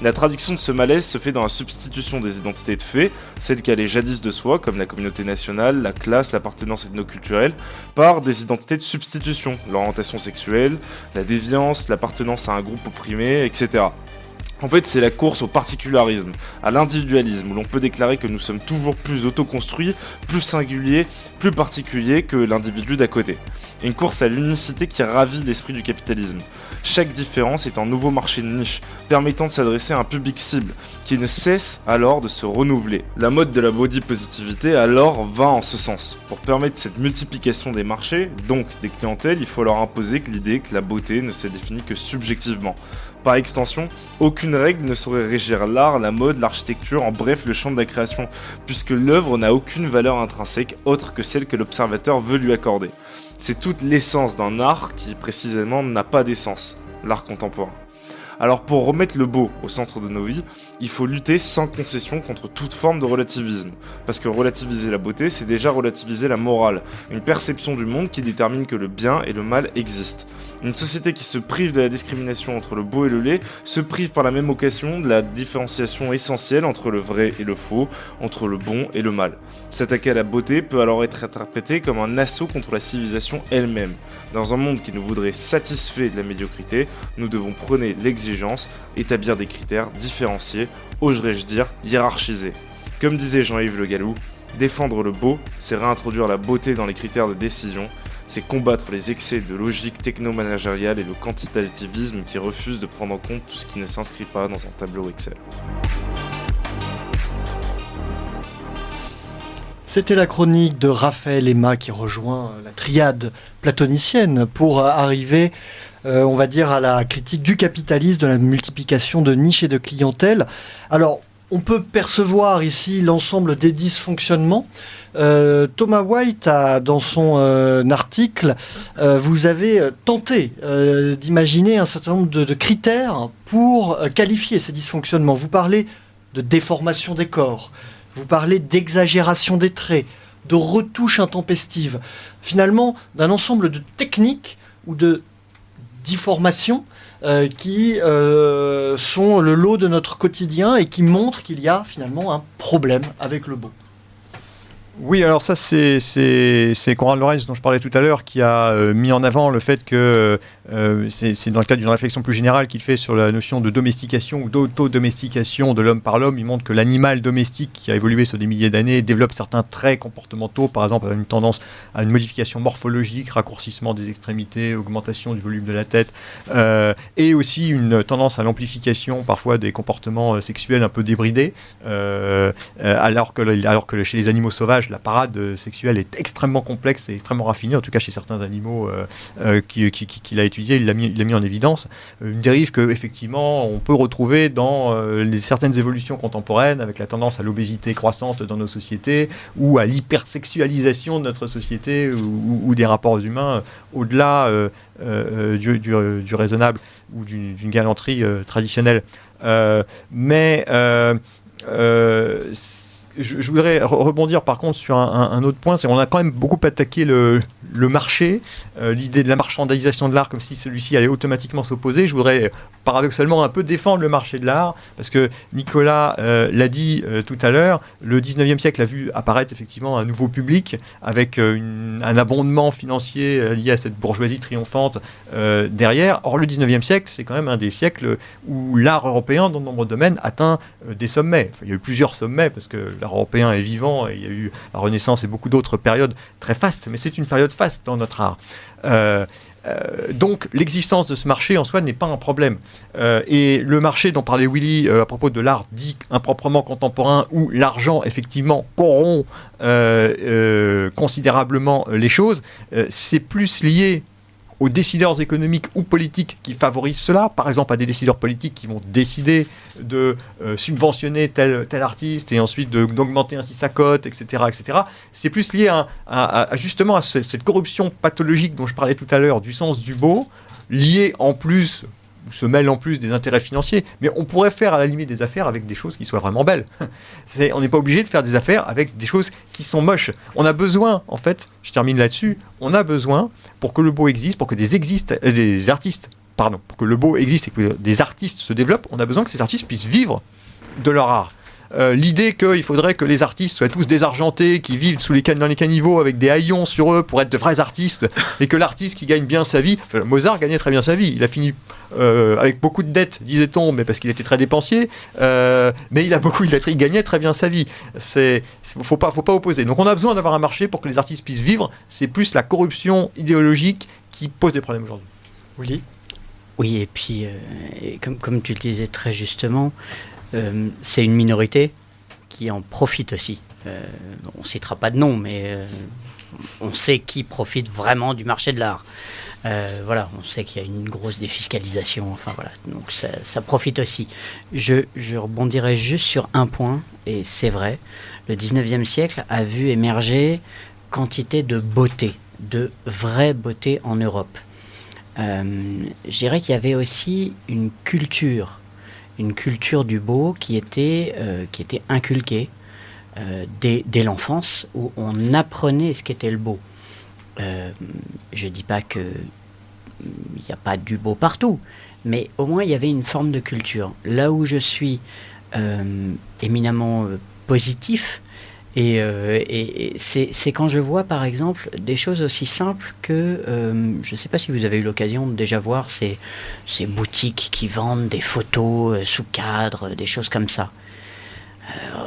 La traduction de ce malaise se fait dans la substitution des identités de fait, celles qui allaient jadis de soi, comme la communauté nationale, la classe, l'appartenance ethnoculturelle, par des identités de substitution, l'orientation sexuelle, la déviance, l'appartenance à un groupe opprimé, etc. En fait, c'est la course au particularisme, à l'individualisme, où l'on peut déclarer que nous sommes toujours plus autoconstruits, plus singuliers, plus particuliers que l'individu d'à côté. Une course à l'unicité qui ravit l'esprit du capitalisme. Chaque différence est un nouveau marché de niche, permettant de s'adresser à un public cible, qui ne cesse alors de se renouveler. La mode de la body positivité alors va en ce sens. Pour permettre cette multiplication des marchés, donc des clientèles, il faut leur imposer que l'idée que la beauté ne se définit que subjectivement. Par extension, aucune règle ne saurait régir l'art, la mode, l'architecture, en bref le champ de la création, puisque l'œuvre n'a aucune valeur intrinsèque autre que celle que l'observateur veut lui accorder. C'est toute l'essence d'un art qui précisément n'a pas d'essence, l'art contemporain. Alors pour remettre le beau au centre de nos vies, il faut lutter sans concession contre toute forme de relativisme. Parce que relativiser la beauté, c'est déjà relativiser la morale, une perception du monde qui détermine que le bien et le mal existent. Une société qui se prive de la discrimination entre le beau et le laid, se prive par la même occasion de la différenciation essentielle entre le vrai et le faux, entre le bon et le mal. S'attaquer à la beauté peut alors être interprété comme un assaut contre la civilisation elle-même. Dans un monde qui nous voudrait satisfait de la médiocrité, nous devons prôner l'exigence, établir des critères différenciés, oserais-je dire hiérarchisés. Comme disait Jean-Yves Le Gallou, défendre le beau, c'est réintroduire la beauté dans les critères de décision, c'est combattre les excès de logique technomanagériale et le quantitativisme qui refuse de prendre en compte tout ce qui ne s'inscrit pas dans un tableau Excel. C'était la chronique de Raphaël Aima qui rejoint la triade platonicienne pour arriver, on va dire, à la critique du capitalisme, de la multiplication de niches et de clientèle. Alors, on peut percevoir ici l'ensemble des dysfonctionnements. Thomas White, dans son article, vous avez tenté d'imaginer un certain nombre de critères pour qualifier ces dysfonctionnements. Vous parlez de déformation des corps, vous parlez d'exagération des traits, de retouches intempestives, finalement d'un ensemble de techniques ou de déformations qui sont le lot de notre quotidien et qui montrent qu'il y a finalement un problème avec le beau. Oui, alors ça, c'est Konrad Lorenz dont je parlais tout à l'heure qui a mis en avant le fait que c'est dans le cadre d'une réflexion plus générale qu'il fait sur la notion de domestication ou d'autodomestication de l'homme par l'homme. Il montre que l'animal domestique qui a évolué sur des milliers d'années développe certains traits comportementaux, par exemple une tendance à une modification morphologique, raccourcissement des extrémités, augmentation du volume de la tête, et aussi une tendance à l'amplification parfois des comportements sexuels un peu débridés, alors que chez les animaux sauvages, la parade sexuelle est extrêmement complexe et extrêmement raffinée, en tout cas chez certains animaux qu'il a étudiés, il l'a mis en évidence. Une dérive qu'effectivement on peut retrouver dans certaines évolutions contemporaines, avec la tendance à l'obésité croissante dans nos sociétés, ou à l'hypersexualisation de notre société, ou des rapports humains au-delà du raisonnable ou d'une galanterie traditionnelle. Je voudrais rebondir par contre sur un autre point, c'est qu'on a quand même beaucoup attaqué le marché, l'idée de la marchandisation de l'art comme si celui-ci allait automatiquement s'opposer. Je voudrais paradoxalement un peu défendre le marché de l'art, parce que Nicolas l'a dit tout à l'heure, le 19e siècle a vu apparaître effectivement un nouveau public avec un abondement financier lié à cette bourgeoisie triomphante derrière. Or le 19e siècle, c'est quand même un des siècles où l'art européen, dans de nombreux domaines, atteint des sommets. Enfin, il y a eu plusieurs sommets, parce que l'art européen est vivant, et il y a eu la Renaissance et beaucoup d'autres périodes très fastes, mais c'est une période faste dans notre art. Donc l'existence de ce marché en soi n'est pas un problème. Et le marché dont parlait Willy à propos de l'art dit improprement contemporain, où l'argent effectivement corrompt considérablement les choses, c'est plus lié aux décideurs économiques ou politiques qui favorisent cela, par exemple à des décideurs politiques qui vont décider de subventionner tel artiste et ensuite d'augmenter ainsi sa cote, etc. etc. C'est plus lié justement à cette corruption pathologique dont je parlais tout à l'heure, du sens du beau, lié en plus, se mêlent en plus des intérêts financiers, mais on pourrait faire à la limite des affaires avec des choses qui soient vraiment belles. On n'est pas obligé de faire des affaires avec des choses qui sont moches. On a besoin, en fait, je termine là-dessus, on a besoin, pour que le beau existe, pour que pour que le beau existe et que des artistes se développent, on a besoin que ces artistes puissent vivre de leur art. L'idée qu'il faudrait que les artistes soient tous désargentés, qui vivent dans les caniveaux avec des haillons sur eux pour être de vrais artistes, et que l'artiste qui gagne bien sa vie, Mozart gagnait très bien sa vie, il a fini avec beaucoup de dettes, disait-on, mais parce qu'il était très dépensier, mais il gagnait très bien sa vie. Faut pas opposer. Donc on a besoin d'avoir un marché pour que les artistes puissent vivre. C'est plus la corruption idéologique qui pose des problèmes aujourd'hui. Oui, et puis comme tu le disais très justement, c'est une minorité qui en profite aussi. On ne citera pas de nom, mais on sait qui profite vraiment du marché de l'art. Voilà, on sait qu'il y a une grosse défiscalisation, enfin voilà, donc ça profite aussi. Je rebondirai juste sur un point, et c'est vrai, le 19e siècle a vu émerger quantité de beauté, de vraie beauté en Europe. Je dirais qu'il y avait aussi une culture du beau qui était inculquée dès l'enfance, où on apprenait ce qu'était le beau. Je ne dis pas qu'il n'y a pas du beau partout, mais au moins il y avait une forme de culture. Là où je suis éminemment positif, et c'est quand je vois par exemple des choses aussi simples que, je ne sais pas si vous avez eu l'occasion de déjà voir ces boutiques qui vendent des photos sous cadre, des choses comme ça.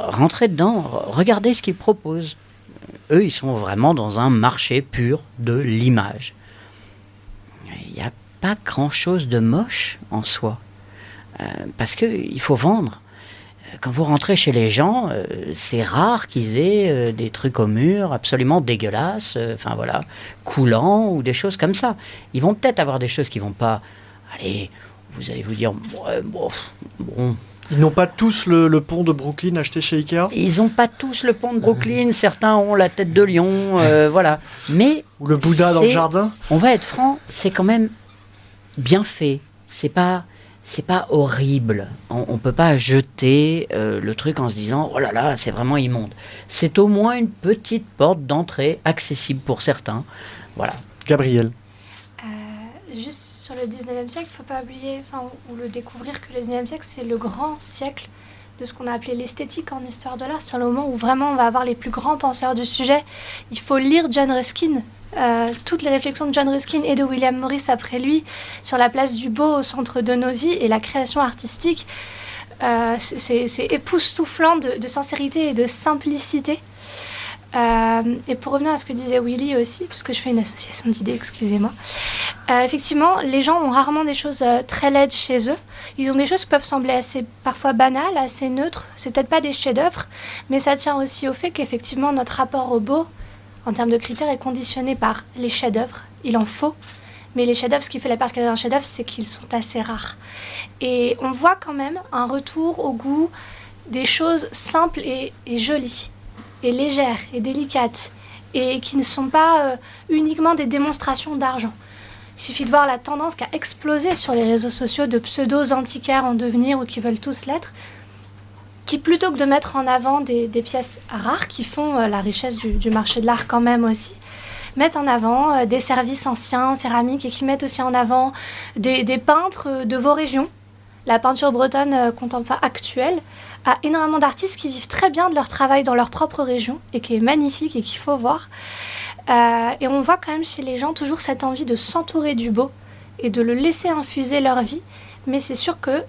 Rentrez dedans, regardez ce qu'ils proposent. Eux, ils sont vraiment dans un marché pur de l'image. Il n'y a pas grand-chose de moche en soi, parce qu'il faut vendre. Quand vous rentrez chez les gens, c'est rare qu'ils aient des trucs au mur absolument dégueulasses, enfin voilà, coulants ou des choses comme ça. Ils vont peut-être avoir des choses qui vont pas... Allez, vous allez vous dire, bon... Ils n'ont pas tous le pont de Brooklyn acheté chez Ikea ? Ils n'ont pas tous le pont de Brooklyn, certains ont la tête de lion, voilà. Mais ou le Bouddha dans le jardin ? On va être franc, c'est quand même bien fait. C'est pas horrible. On peut pas jeter le truc en se disant « Oh là là, c'est vraiment immonde ». C'est au moins une petite porte d'entrée accessible pour certains. Voilà. Gabriel. Juste sur le 19e siècle, il ne faut pas oublier ou le découvrir que le 19e siècle, c'est le grand siècle de ce qu'on a appelé l'esthétique en histoire de l'art. C'est le moment où vraiment on va avoir les plus grands penseurs du sujet. Il faut lire John Ruskin. Toutes les réflexions de John Ruskin et de William Morris après lui sur la place du beau au centre de nos vies et la création artistique. C'est époustouflant de sincérité et de simplicité. Et pour revenir à ce que disait Willy aussi, puisque je fais une association d'idées, excusez-moi, effectivement, les gens ont rarement des choses très laides chez eux. Ils ont des choses qui peuvent sembler assez parfois banales, assez neutres. C'est peut-être pas des chefs-d'œuvre, mais ça tient aussi au fait qu'effectivement notre rapport au beau, en termes de critères, est conditionné par les chefs-d'œuvre. Il en faut. Mais les chefs-d'œuvre, ce qui fait la particularité d'un chef-d'œuvre, c'est qu'ils sont assez rares. Et on voit quand même un retour au goût des choses simples et jolies, et légères, et délicates, et qui ne sont pas uniquement des démonstrations d'argent. Il suffit de voir la tendance qui a explosé sur les réseaux sociaux de pseudos antiquaires en devenir ou qui veulent tous l'être, qui plutôt que de mettre en avant des pièces rares qui font la richesse du marché de l'art quand même aussi, mettent en avant des services anciens, céramiques, et qui mettent aussi en avant des peintres de vos régions. La peinture bretonne contemporaine actuelle a énormément d'artistes qui vivent très bien de leur travail dans leur propre région et qui est magnifique et qu'il faut voir. Et on voit quand même chez les gens toujours cette envie de s'entourer du beau et de le laisser infuser leur vie. Mais c'est sûr que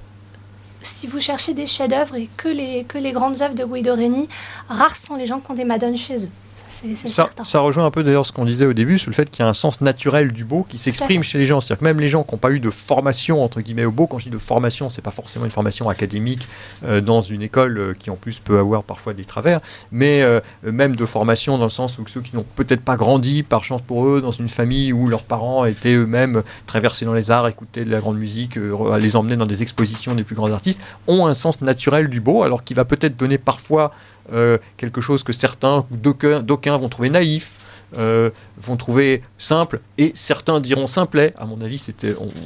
si vous cherchez des chefs-d'œuvre et que les grandes œuvres de Guido Reni, rares sont les gens qui ont des madones chez eux. C'est certain. Ça rejoint un peu d'ailleurs ce qu'on disait au début sur le fait qu'il y a un sens naturel du beau qui s'exprime chez les gens. C'est-à-dire que même les gens qui n'ont pas eu de formation entre guillemets au beau, quand je dis de formation, c'est pas forcément une formation académique dans une école qui en plus peut avoir parfois des travers, mais même de formation dans le sens où ceux qui n'ont peut-être pas grandi par chance pour eux dans une famille où leurs parents étaient eux-mêmes traversés dans les arts, écoutaient de la grande musique, les emmener dans des expositions des plus grands artistes, ont un sens naturel du beau, alors qu'il va peut-être donner parfois quelque chose que certains ou d'aucuns vont trouver naïf, vont trouver simple, et certains diront simplet. À mon avis,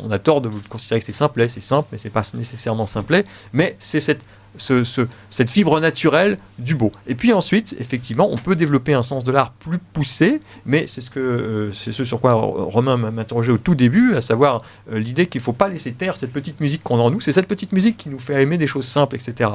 on a tort de considérer que c'est simplet, c'est simple, mais c'est pas nécessairement simplet, mais c'est cette fibre naturelle du beau. Et puis ensuite, effectivement, on peut développer un sens de l'art plus poussé, mais c'est ce sur quoi Romain m'interrogeait au tout début, à savoir l'idée qu'il ne faut pas laisser taire cette petite musique qu'on a en nous. C'est cette petite musique qui nous fait aimer des choses simples, etc.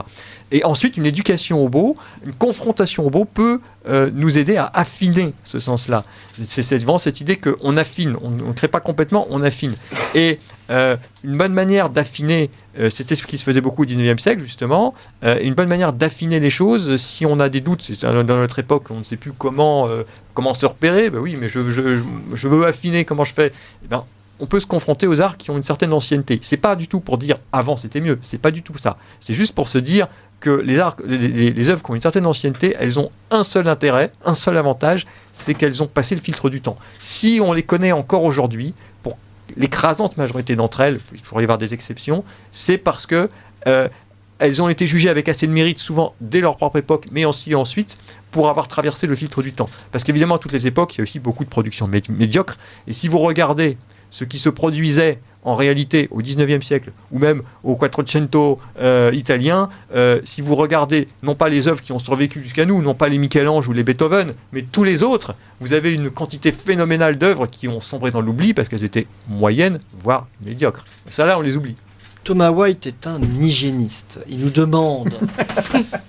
Et ensuite, une éducation au beau, une confrontation au beau peut nous aider à affiner ce sens-là. C'est vraiment cette idée qu'on affine, on ne crée pas complètement, on affine. Et une bonne manière d'affiner, c'était ce qui se faisait beaucoup au 19e siècle justement, une bonne manière d'affiner les choses, si on a des doutes, dans notre époque on ne sait plus comment se repérer, oui mais je veux affiner, comment je fais, on peut se confronter aux arts qui ont une certaine ancienneté. C'est pas du tout pour dire avant c'était mieux, c'est pas du tout ça, c'est juste pour se dire que les œuvres qui ont une certaine ancienneté, elles ont un seul intérêt, un seul avantage, c'est qu'elles ont passé le filtre du temps. Si on les connaît encore aujourd'hui, pour l'écrasante majorité d'entre elles, il peut toujours y avoir des exceptions, c'est parce que elles ont été jugées avec assez de mérite, souvent dès leur propre époque, mais aussi ensuite, pour avoir traversé le filtre du temps. Parce qu'évidemment, à toutes les époques, il y a aussi beaucoup de productions médiocres, et si vous regardez ce qui se produisait en réalité au 19e siècle, ou même au Quattrocento italien, si vous regardez non pas les œuvres qui ont survécu jusqu'à nous, non pas les Michel-Ange ou les Beethoven, mais tous les autres, vous avez une quantité phénoménale d'œuvres qui ont sombré dans l'oubli parce qu'elles étaient moyennes, voire médiocres. Ça là, on les oublie. Thomas White est un hygiéniste. Il nous demande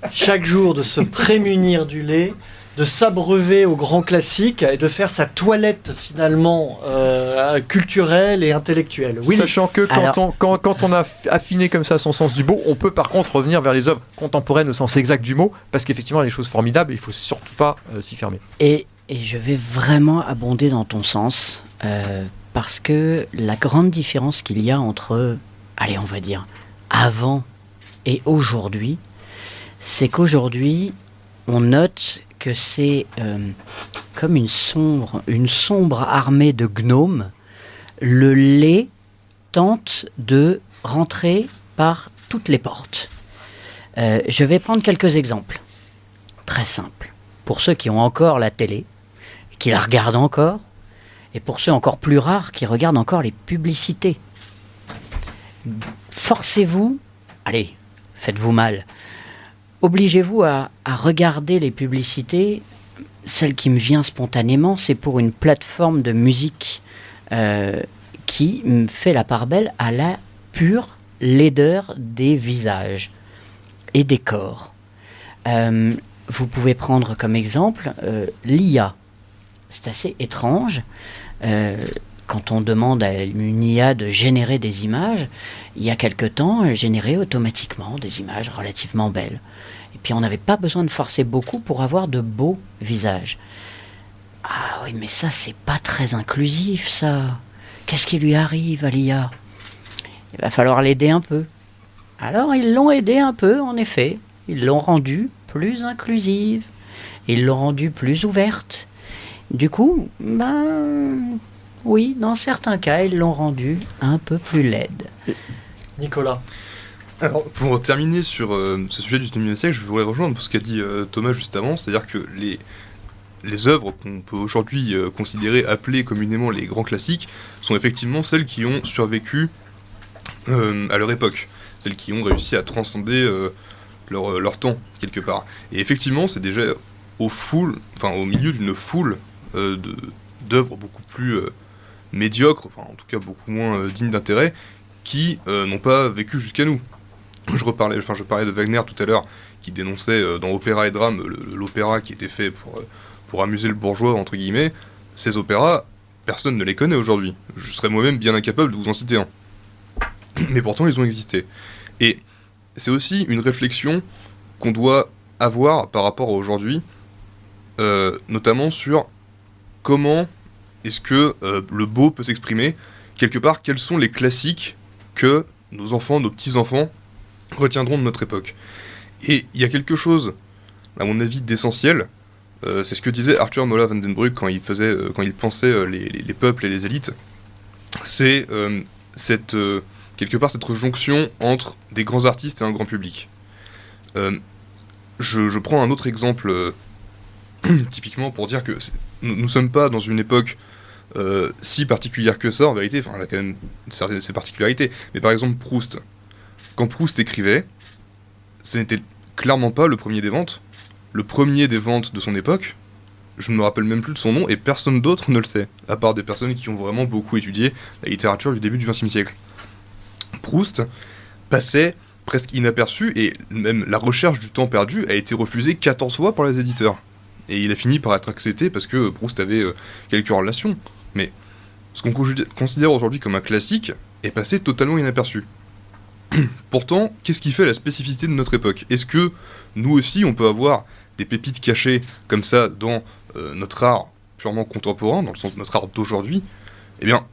chaque jour de se prémunir du lait, de s'abreuver aux grands classiques et de faire sa toilette finalement culturelle et intellectuelle. Oui. Sachant que quand on a affiné comme ça son sens du beau, on peut par contre revenir vers les œuvres contemporaines au sens exact du mot, parce qu'effectivement il y a des choses formidables, il ne faut surtout pas s'y fermer. Et je vais vraiment abonder dans ton sens, parce que la grande différence qu'il y a entre, allez on va dire, avant et aujourd'hui, c'est qu'aujourd'hui on note que c'est comme une sombre armée de gnomes. Le lait tente de rentrer par toutes les portes. Je vais prendre quelques exemples. Très simples. Pour ceux qui ont encore la télé, qui la regardent encore, et pour ceux encore plus rares qui regardent encore les publicités. Forcez-vous, allez, faites-vous mal, obligez-vous à regarder les publicités. Celle qui me vient spontanément, c'est pour une plateforme de musique qui me fait la part belle à la pure laideur des visages. et décor. Vous pouvez prendre comme exemple l'IA. C'est assez étrange. Quand on demande à une IA de générer des images, il y a quelque temps, elle générait automatiquement des images relativement belles. Et puis on n'avait pas besoin de forcer beaucoup pour avoir de beaux visages. Ah oui, mais ça, c'est pas très inclusif, ça. Qu'est-ce qui lui arrive à l'IA? Il va falloir l'aider un peu. Alors, ils l'ont aidé un peu, en effet. Ils l'ont rendue plus inclusive. Ils l'ont rendue plus ouverte. Du coup, oui, dans certains cas, ils l'ont rendue un peu plus laide. Nicolas. Alors, pour terminer sur ce sujet du 19e siècle, je voudrais rejoindre ce qu'a dit Thomas juste avant, c'est-à-dire que les œuvres qu'on peut aujourd'hui considérer, appeler communément les grands classiques, sont effectivement celles qui ont survécu à leur époque, celles qui ont réussi à transcender leur temps, quelque part. Et effectivement, c'est déjà au milieu d'une foule d'œuvres beaucoup plus médiocres, enfin en tout cas beaucoup moins dignes d'intérêt, qui n'ont pas vécu jusqu'à nous. Je parlais de Wagner tout à l'heure, qui dénonçait dans Opéra et Drame l'opéra qui était fait pour amuser le bourgeois, entre guillemets. Ces opéras, personne ne les connaît aujourd'hui. Je serais moi-même bien incapable de vous en citer un. Mais pourtant, ils ont existé. Et c'est aussi une réflexion qu'on doit avoir par rapport à aujourd'hui, notamment sur comment est-ce que le beau peut s'exprimer. Quelque part, quels sont les classiques que nos enfants, nos petits-enfants retiendront de notre époque. Et il y a quelque chose, à mon avis, d'essentiel. C'est ce que disait Arthur Mola van den Bruck quand il pensait les peuples et les élites. C'est quelque part cette jonction entre des grands artistes et un grand public. Je prends un autre exemple typiquement pour dire que nous ne sommes pas dans une époque si particulière que ça, en vérité. Enfin, elle a quand même ses particularités. Mais par exemple, Proust. Quand Proust écrivait, ce n'était clairement pas le premier des ventes. Le premier des ventes de son époque, je ne me rappelle même plus de son nom, et personne d'autre ne le sait, à part des personnes qui ont vraiment beaucoup étudié la littérature du début du XXe siècle. Proust passait presque inaperçu, et même la recherche du temps perdu a été refusée 14 fois par les éditeurs. Et il a fini par être accepté parce que Proust avait quelques relations. Mais ce qu'on considère aujourd'hui comme un classique est passé totalement inaperçu. Pourtant, qu'est-ce qui fait la spécificité de notre époque? Est-ce que nous aussi on peut avoir des pépites cachées comme ça dans notre art purement contemporain, dans le sens de notre art d'aujourd'hui? Eh bien,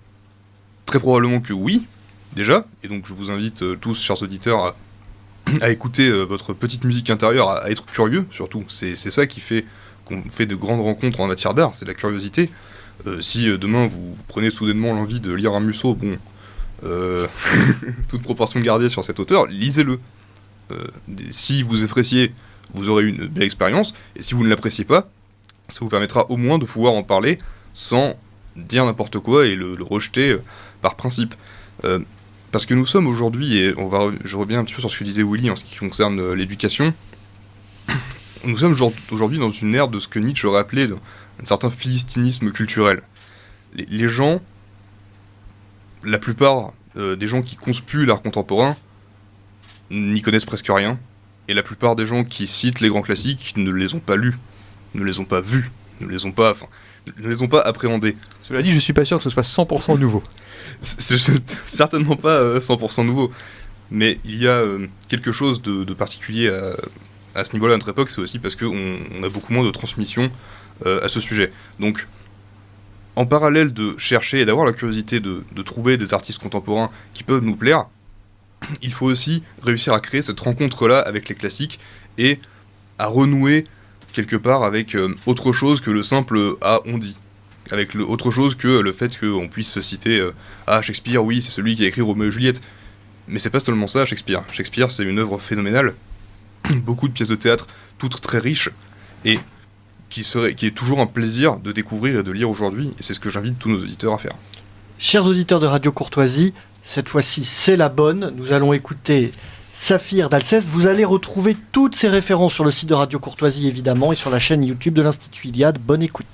très probablement que oui, déjà. Et donc je vous invite tous, chers auditeurs, à écouter votre petite musique intérieure, à être curieux surtout. C'est ça qui fait qu'on fait de grandes rencontres en matière d'art, c'est la curiosité. Si demain vous prenez soudainement l'envie de lire un Musso, toute proportion gardée sur cet auteur, lisez-le. Si vous appréciez, vous aurez une belle expérience, et si vous ne l'appréciez pas, ça vous permettra au moins de pouvoir en parler sans dire n'importe quoi et le rejeter par principe. Parce que nous sommes aujourd'hui, et je reviens un petit peu sur ce que disait Willy en ce qui concerne l'éducation, nous sommes aujourd'hui dans une ère de ce que Nietzsche aurait appelé un certain philistinisme culturel. Les gens, la plupart des gens qui conspuent l'art contemporain n'y connaissent presque rien, et la plupart des gens qui citent les grands classiques ne les ont pas lus, ne les ont pas vus, ne les ont pas appréhendés. Cela dit, je suis pas sûr que ce soit 100% nouveau. C'est certainement pas 100% nouveau, mais il y a quelque chose de particulier à ce niveau-là à notre époque, c'est aussi parce qu'on a beaucoup moins de transmission à ce sujet. Donc, en parallèle de chercher et d'avoir la curiosité de trouver des artistes contemporains qui peuvent nous plaire, il faut aussi réussir à créer cette rencontre-là avec les classiques et à renouer quelque part avec autre chose que le simple « ah, on dit ». Avec autre chose que le fait qu'on puisse citer « ah, Shakespeare, oui, c'est celui qui a écrit Roméo et Juliette ». Mais c'est pas seulement ça, Shakespeare. Shakespeare, c'est une œuvre phénoménale. Beaucoup de pièces de théâtre, toutes très riches, et qui est toujours un plaisir de découvrir et de lire aujourd'hui, et c'est ce que j'invite tous nos auditeurs à faire. Chers auditeurs de Radio Courtoisie, cette fois-ci c'est la bonne, nous allons écouter Saphir d'Alceste. Vous allez retrouver toutes ces références sur le site de Radio Courtoisie évidemment, et sur la chaîne YouTube de l'Institut Iliade. Bonne écoute.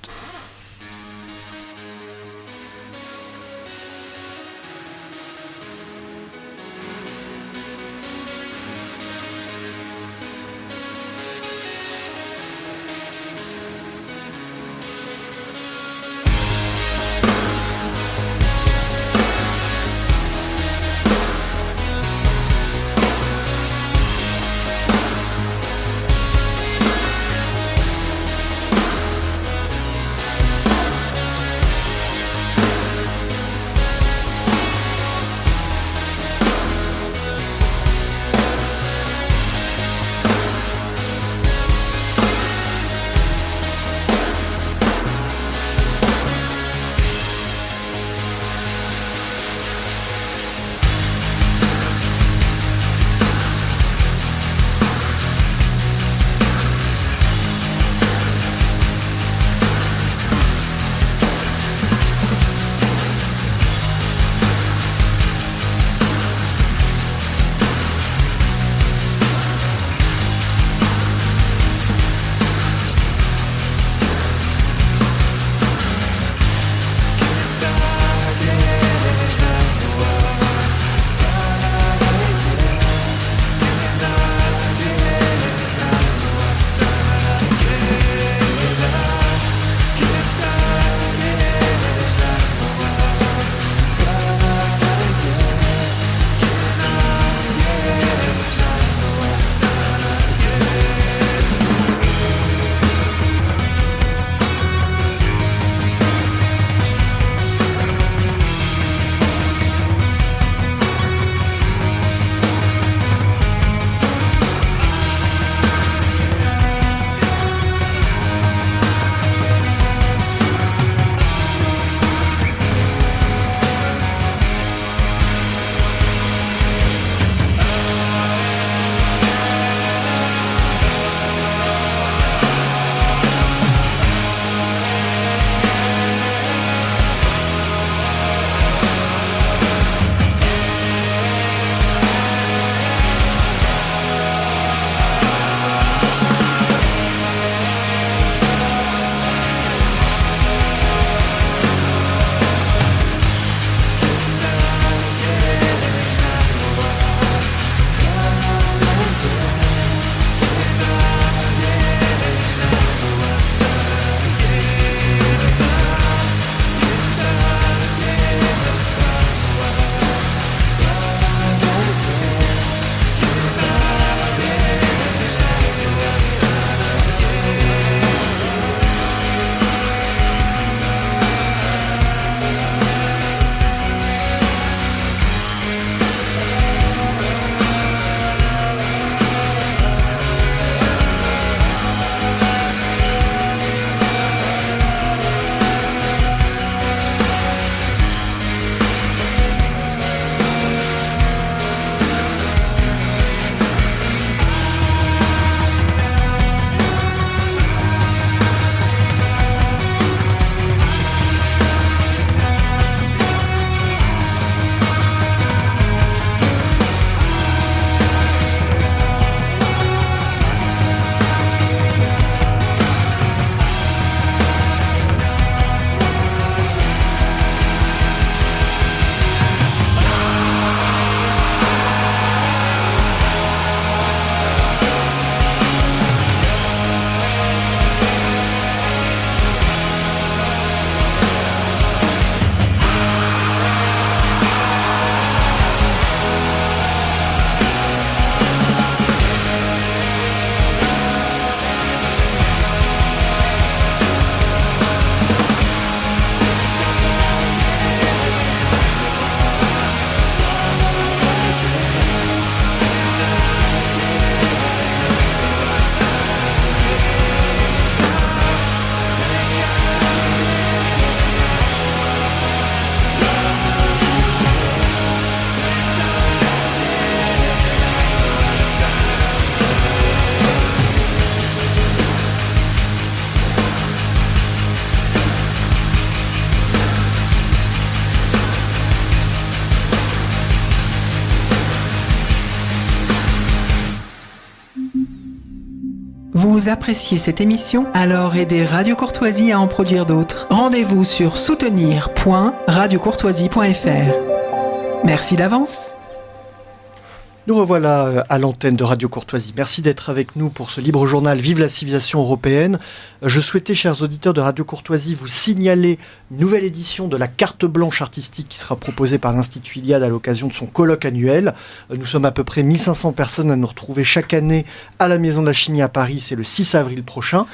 Vous appréciez cette émission? Alors aidez Radio Courtoisie à en produire d'autres. Rendez-vous sur soutenir.radiocourtoisie.fr. Merci d'avance. Nous revoilà à l'antenne de Radio Courtoisie. Merci d'être avec nous pour ce libre journal Vive la civilisation européenne. Je souhaitais, chers auditeurs de Radio Courtoisie, vous signaler une nouvelle édition de la carte blanche artistique qui sera proposée par l'Institut Iliade à l'occasion de son colloque annuel. Nous sommes à peu près 1500 personnes à nous retrouver chaque année à la Maison de la Chimie à Paris, c'est le 6 avril prochain.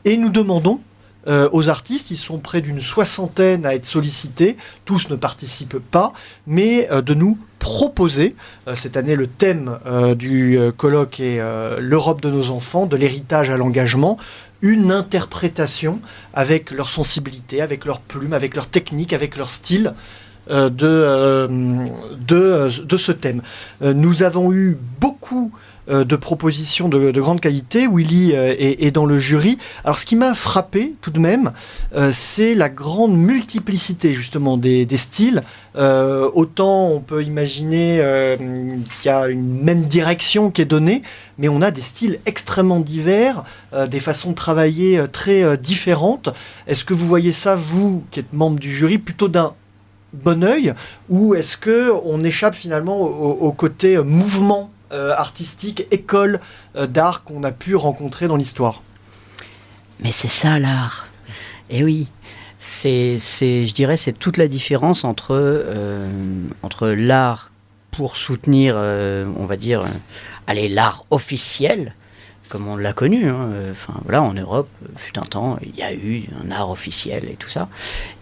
Et nous demandons aux artistes, ils sont près d'une soixantaine à être sollicités, tous ne participent pas, mais de nous proposer, cette année le thème du colloque est l'Europe de nos enfants, de l'héritage à l'engagement, une interprétation avec leur sensibilité, avec leur plume, avec leur technique, avec leur style de ce thème. Nous avons eu beaucoup de propositions de grande qualité. Willy est dans le jury. Alors ce qui m'a frappé tout de même, c'est la grande multiplicité justement des styles. Autant on peut imaginer qu'il y a une même direction qui est donnée, mais on a des styles extrêmement divers, des façons de travailler très différentes. Est-ce que vous voyez ça, vous qui êtes membre du jury, plutôt d'un bon œil, ou est-ce qu'on échappe finalement au côté mouvement artistique, école d'art qu'on a pu rencontrer dans l'histoire? Mais c'est ça l'art. Et oui, je dirais, c'est toute la différence entre l'art pour soutenir, on va dire, l'art officiel, comme on l'a connu. Enfin, voilà, en Europe, fut un temps, il y a eu un art officiel et tout ça.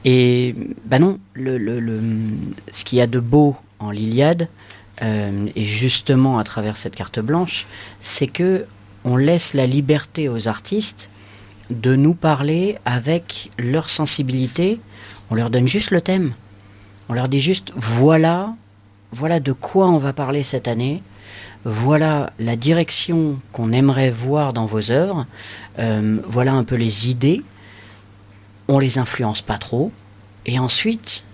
Et non, ce qu'il y a de beau en l'Iliade, et justement à travers cette carte blanche, c'est que on laisse la liberté aux artistes de nous parler avec leur sensibilité. On leur donne juste le thème. On leur dit juste voilà de quoi on va parler cette année. Voilà la direction qu'on aimerait voir dans vos œuvres. Voilà un peu les idées. On les influence pas trop. Et ensuite,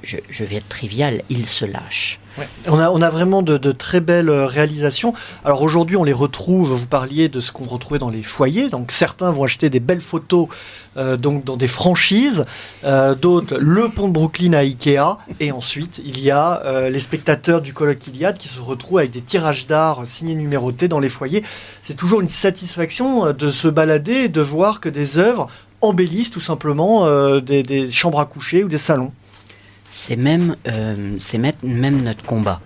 je vais être trivial, ils se lâchent. Ouais. On a vraiment de très belles réalisations. Alors aujourd'hui, on les retrouve, vous parliez de ce qu'on retrouvait dans les foyers, donc certains vont acheter des belles photos donc dans des franchises, d'autres le pont de Brooklyn à Ikea, et ensuite il y a les spectateurs du colloque Iliade qui se retrouvent avec des tirages d'art signés numérotés dans les foyers. C'est toujours une satisfaction de se balader et de voir que des œuvres embellissent tout simplement des chambres à coucher ou des salons. C'est même notre combat.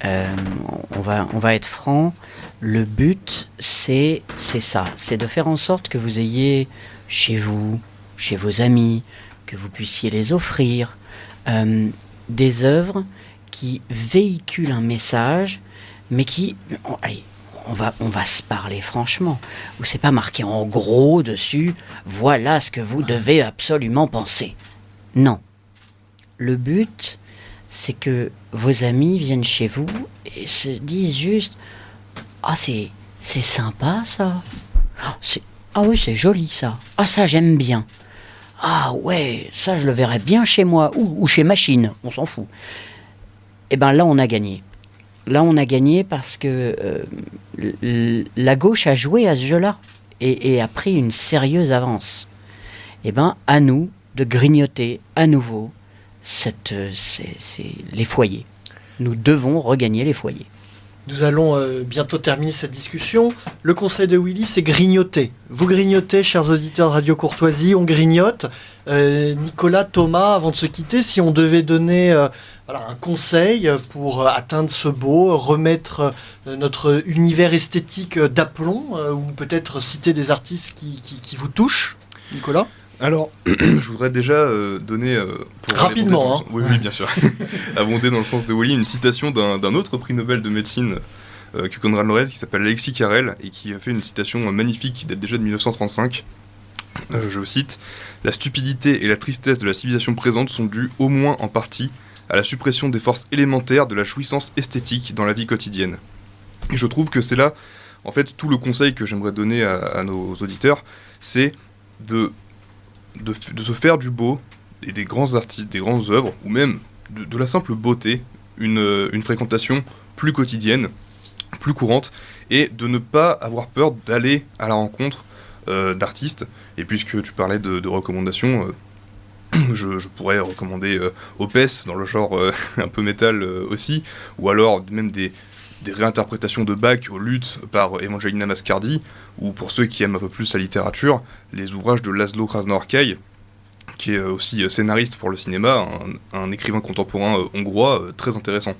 On va être franc. Le but, c'est ça. C'est de faire en sorte que vous ayez chez vous, chez vos amis, que vous puissiez les offrir des œuvres qui véhiculent un message, mais qui... On va se parler franchement. Où c'est pas marqué en gros dessus, voilà ce que vous devez absolument penser. Non. Le but, c'est que vos amis viennent chez vous et se disent juste « Ah, c'est sympa ça. Ah oui, c'est joli ça. Ah, ça j'aime bien. Ah ouais, ça je le verrais bien chez moi ou chez Machine, on s'en fout. » Et bien là, on a gagné. Là, on a gagné parce que la gauche a joué à ce jeu-là et a pris une sérieuse avance. Et bien, à nous de grignoter à nouveau les foyers. Nous devons regagner les foyers. Nous allons bientôt terminer cette discussion. Le conseil de Willy, c'est grignoter. Vous grignotez, chers auditeurs de Radio Courtoisie, on grignote. Nicolas, Thomas, avant de se quitter, si on devait donner un conseil pour atteindre ce beau, remettre notre univers esthétique d'aplomb, ou peut-être citer des artistes qui vous touchent, Nicolas ? Alors, je voudrais déjà donner... rapidement, oui, bien sûr. Abonder dans le sens de Willy, une citation d'un autre prix Nobel de médecine que Konrad Lorenz, qui s'appelle Alexis Carrel, et qui a fait une citation magnifique qui date déjà de 1935. Je cite : « La stupidité et la tristesse de la civilisation présente sont dues, au moins en partie, à la suppression des forces élémentaires de la jouissance esthétique dans la vie quotidienne. » Et je trouve que c'est là, en fait, tout le conseil que j'aimerais donner à nos auditeurs, c'est de se faire du beau et des grands artistes, des grandes œuvres, ou même de la simple beauté, une fréquentation plus quotidienne, plus courantes, et de ne pas avoir peur d'aller à la rencontre d'artistes. Et puisque tu parlais de recommandations, je pourrais recommander Opeth dans le genre un peu métal aussi, ou alors même des réinterprétations de Bach au luth par Evangelina Mascardi, ou pour ceux qui aiment un peu plus la littérature, les ouvrages de Laszlo Krasznahorkai, qui est aussi scénariste pour le cinéma, un écrivain contemporain hongrois très intéressant.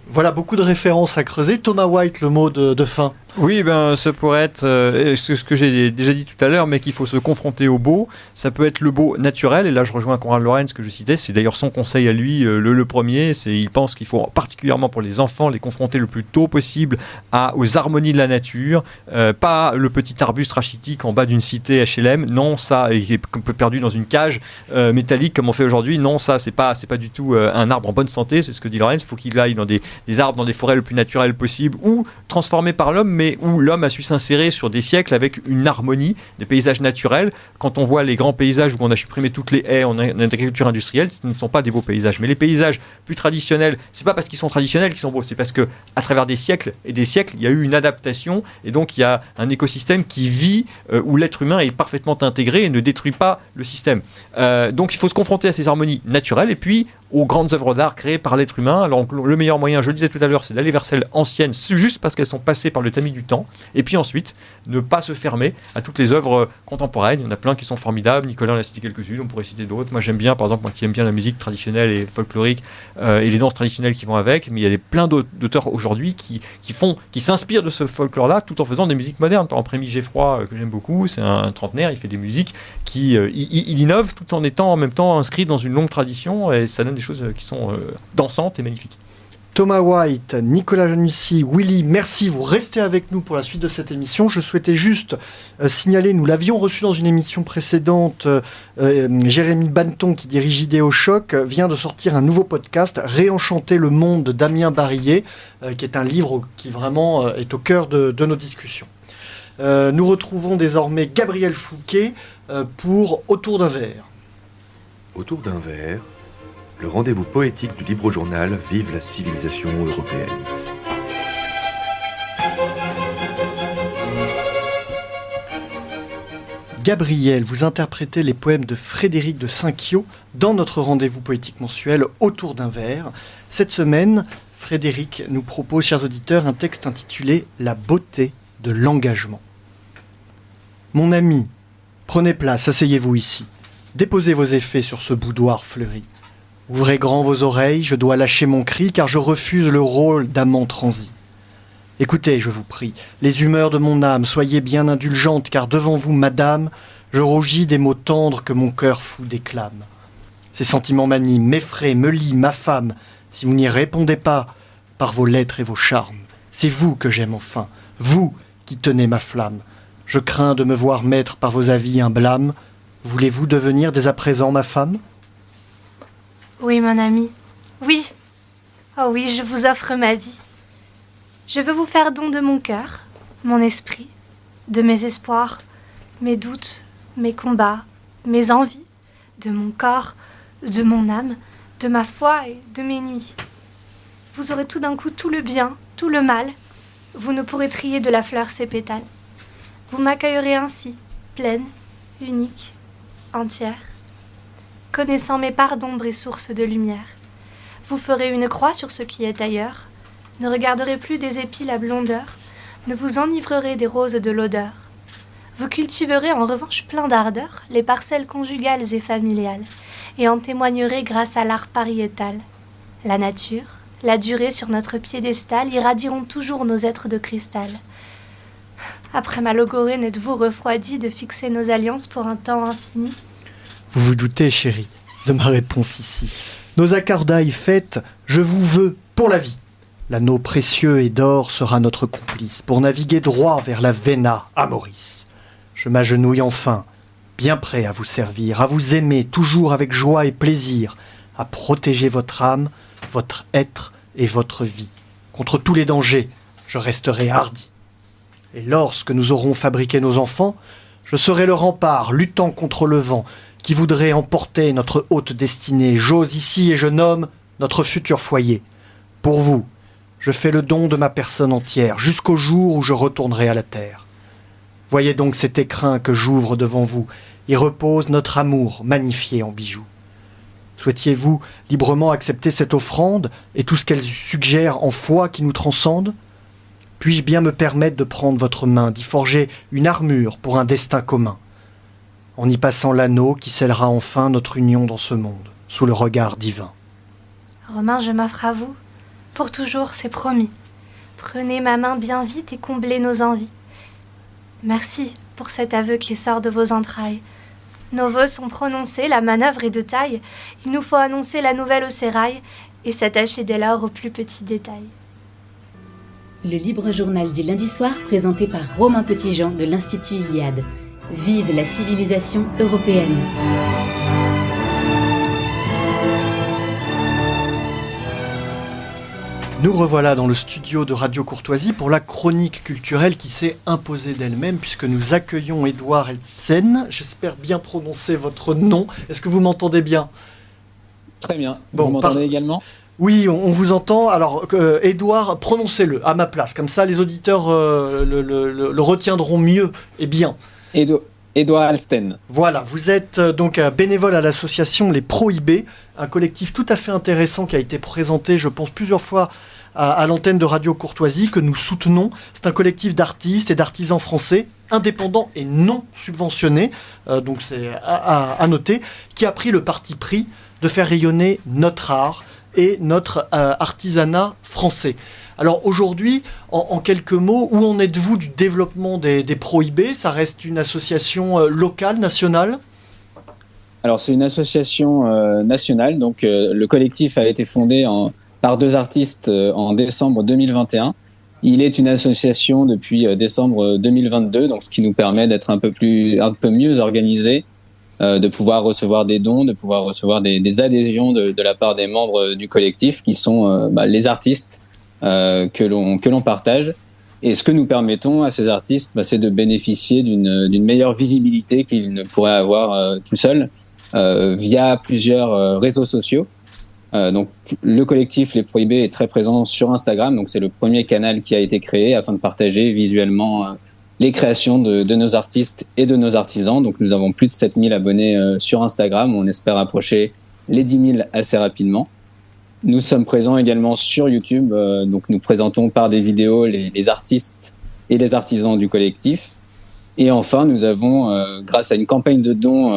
Voilà beaucoup de références à creuser. Thomas White, le mot de fin. Oui, ça pourrait être ce que j'ai déjà dit tout à l'heure, mais qu'il faut se confronter au beau. Ça peut être le beau naturel, et là je rejoins Konrad Lorenz que je citais, c'est d'ailleurs son conseil à lui, le premier, il pense qu'il faut particulièrement pour les enfants les confronter le plus tôt possible aux harmonies de la nature, pas le petit arbuste rachitique en bas d'une cité HLM, non, ça est un peu perdu dans une cage métallique comme on fait aujourd'hui, non, ça c'est pas du tout un arbre en bonne santé, c'est ce que dit Lorenz, il faut qu'il aille dans des arbres, dans des forêts le plus naturelles possible, ou transformés par l'homme, mais où l'homme a su s'insérer sur des siècles avec une harmonie, des paysages naturels. Quand on voit les grands paysages où on a supprimé toutes les haies en agriculture industrielle, ce ne sont pas des beaux paysages. Mais les paysages plus traditionnels, c'est pas parce qu'ils sont traditionnels qu'ils sont beaux, c'est parce que à travers des siècles et des siècles, il y a eu une adaptation, et donc il y a un écosystème qui vit, où l'être humain est parfaitement intégré et ne détruit pas le système. Donc il faut se confronter à ces harmonies naturelles, et puis aux grandes œuvres d'art créées par l'être humain. Alors le meilleur moyen, je le disais tout à l'heure, c'est d'aller vers celles anciennes, juste parce qu'elles sont passées par le tamis du temps, et puis ensuite ne pas se fermer à toutes les œuvres contemporaines. Il y en a plein qui sont formidables, Nicolas en a cité quelques-unes, on pourrait citer d'autres. Moi j'aime bien, par exemple, moi qui aime bien la musique traditionnelle et folklorique et les danses traditionnelles qui vont avec, mais il y a plein d'auteurs aujourd'hui qui s'inspirent de ce folklore-là tout en faisant des musiques modernes. Par exemple, Rémi Geffroy, que j'aime beaucoup, c'est un trentenaire, il fait des musiques qui il innove tout en étant en même temps inscrit dans une longue tradition, et ça donne des choses qui sont dansantes et magnifiques. Thomas White, Nicolas Janussi, Willy, merci, vous restez avec nous pour la suite de cette émission. Je souhaitais juste signaler, nous l'avions reçu dans une émission précédente, Jérémy Banton, qui dirige Idéo Choc, vient de sortir un nouveau podcast, Réenchanter le monde, de Damien Barillet, qui est un livre qui vraiment est au cœur de nos discussions. Nous retrouvons désormais Gabriel Fouquet pour Autour d'un verre. Autour d'un verre, le rendez-vous poétique du libre journal Vive la civilisation européenne. Gabriel, vous interprétez les poèmes de Frédéric de Saint-Quio dans notre rendez-vous poétique mensuel Autour d'un verre. Cette semaine, Frédéric nous propose, chers auditeurs, un texte intitulé « La beauté de l'engagement ». Mon ami, prenez place, asseyez-vous ici. Déposez vos effets sur ce boudoir fleuri. Ouvrez grand vos oreilles, je dois lâcher mon cri, car je refuse le rôle d'amant transi. Écoutez, je vous prie, les humeurs de mon âme, soyez bien indulgentes, car devant vous, madame, je rougis des mots tendres que mon cœur fou déclame. Ces sentiments m'animent, m'effraient, me lient, m'affament, si vous n'y répondez pas par vos lettres et vos charmes. C'est vous que j'aime enfin, vous qui tenez ma flamme. Je crains de me voir mettre par vos avis un blâme. Voulez-vous devenir dès à présent ma femme ? Oui, mon ami. Oui. Oh oui, je vous offre ma vie. Je veux vous faire don de mon cœur, mon esprit, de mes espoirs, mes doutes, mes combats, mes envies, de mon corps, de mon âme, de ma foi et de mes nuits. Vous aurez tout d'un coup tout le bien, tout le mal. Vous ne pourrez trier de la fleur ses pétales. Vous m'accueillerez ainsi, pleine, unique, entière, connaissant mes parts d'ombre et sources de lumière. Vous ferez une croix sur ce qui est ailleurs, ne regarderez plus des épis la blondeur, ne vous enivrerez des roses de l'odeur. Vous cultiverez en revanche plein d'ardeur les parcelles conjugales et familiales, et en témoignerez grâce à l'art pariétal. La nature, la durée sur notre piédestal irradieront toujours nos êtres de cristal. Après ma logorée, n'êtes-vous refroidi de fixer nos alliances pour un temps infini ? Vous vous doutez, chérie, de ma réponse ici. Nos accordailles faites, je vous veux pour la vie. L'anneau précieux et d'or sera notre complice, pour naviguer droit vers la Vena Amoris. Je m'agenouille enfin, bien prêt à vous servir, à vous aimer toujours avec joie et plaisir, à protéger votre âme, votre être et votre vie. Contre tous les dangers, je resterai hardi. Et lorsque nous aurons fabriqué nos enfants, je serai le rempart, luttant contre le vent, qui voudrait emporter notre haute destinée. J'ose ici et je nomme notre futur foyer. Pour vous, je fais le don de ma personne entière, jusqu'au jour où je retournerai à la terre. Voyez donc cet écrin que j'ouvre devant vous, y repose notre amour magnifié en bijoux. Souhaitiez-vous librement accepter cette offrande et tout ce qu'elle suggère en foi qui nous transcende ? Puis-je bien me permettre de prendre votre main, d'y forger une armure pour un destin commun, en y passant l'anneau qui scellera enfin notre union dans ce monde, sous le regard divin. Romain, je m'offre à vous. Pour toujours, c'est promis. Prenez ma main bien vite et comblez nos envies. Merci pour cet aveu qui sort de vos entrailles. Nos vœux sont prononcés, la manœuvre est de taille. Il nous faut annoncer la nouvelle au sérail et s'attacher dès lors aux plus petits détails. Le libre journal du lundi soir présenté par Romain Petitjean de l'Institut Iliade. Vive la civilisation européenne. Nous revoilà dans le studio de Radio Courtoisie pour la chronique culturelle qui s'est imposée d'elle-même puisque nous accueillons Édouard Elsen. J'espère bien prononcer votre nom. Est-ce que vous m'entendez bien ? Très bien. Vous m'entendez également ? Oui, on vous entend. Alors, Édouard, prononcez-le à ma place. Comme ça, les auditeurs le retiendront mieux et bien. Édouard Alsten. Voilà, vous êtes donc bénévole à l'association Les Prohibés, un collectif tout à fait intéressant qui a été présenté, je pense, plusieurs fois à l'antenne de Radio Courtoisie, que nous soutenons. C'est un collectif d'artistes et d'artisans français, indépendants et non subventionnés, donc c'est à noter, qui a pris le parti pris de faire rayonner notre art et notre artisanat français. Alors aujourd'hui, en quelques mots, où en êtes-vous du développement des Prohibés ? Ça reste une association locale, nationale ? Alors c'est une association nationale, donc le collectif a été fondé par deux artistes en décembre 2021. Il est une association depuis décembre 2022, donc ce qui nous permet d'être un peu mieux organisé, de pouvoir recevoir des dons, de pouvoir recevoir des adhésions de la part des membres du collectif qui sont les artistes que l'on partage. Et ce que nous permettons à ces artistes, c'est de bénéficier d'une meilleure visibilité qu'ils ne pourraient avoir tout seuls via plusieurs réseaux sociaux. Donc le collectif Les Prohibés est très présent sur Instagram, donc c'est le premier canal qui a été créé afin de partager visuellement les créations de nos artistes et de nos artisans. Donc nous avons plus de 7000 abonnés sur Instagram, on espère approcher les 10 000 assez rapidement. Nous sommes présents également sur YouTube, donc nous présentons par des vidéos les artistes et les artisans du collectif. Et enfin, nous avons, grâce à une campagne de dons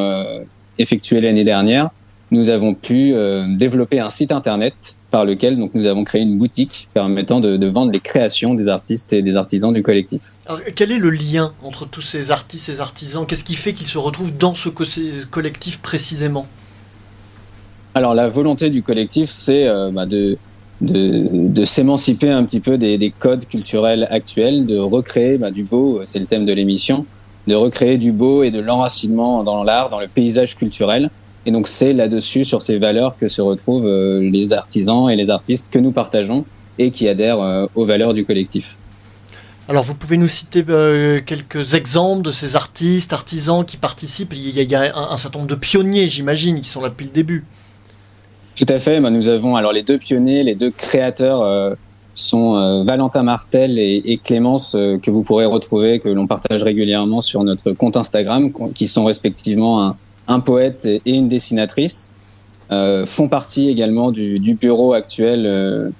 effectuée l'année dernière, nous avons pu développer un site internet par lequel donc, nous avons créé une boutique permettant de vendre les créations des artistes et des artisans du collectif. Alors, quel est le lien entre tous ces artistes, ces artisans ? Qu'est-ce qui fait qu'ils se retrouvent dans ce collectif précisément ? Alors la volonté du collectif, c'est de s'émanciper un petit peu des codes culturels actuels, de recréer du beau, c'est le thème de l'émission, de recréer du beau et de l'enracinement dans l'art, dans le paysage culturel. Et donc c'est là-dessus, sur ces valeurs, que se retrouvent les artisans et les artistes que nous partageons et qui adhèrent aux valeurs du collectif. Alors vous pouvez nous citer quelques exemples de ces artistes, artisans qui participent ? Il y a un certain nombre de pionniers, j'imagine, qui sont là depuis le début. Tout à fait. Nous avons alors les deux pionniers, les deux créateurs sont Valentin Martel et Clémence que vous pourrez retrouver, que l'on partage régulièrement sur notre compte Instagram, qui sont respectivement un poète et une dessinatrice. Font partie également du bureau actuel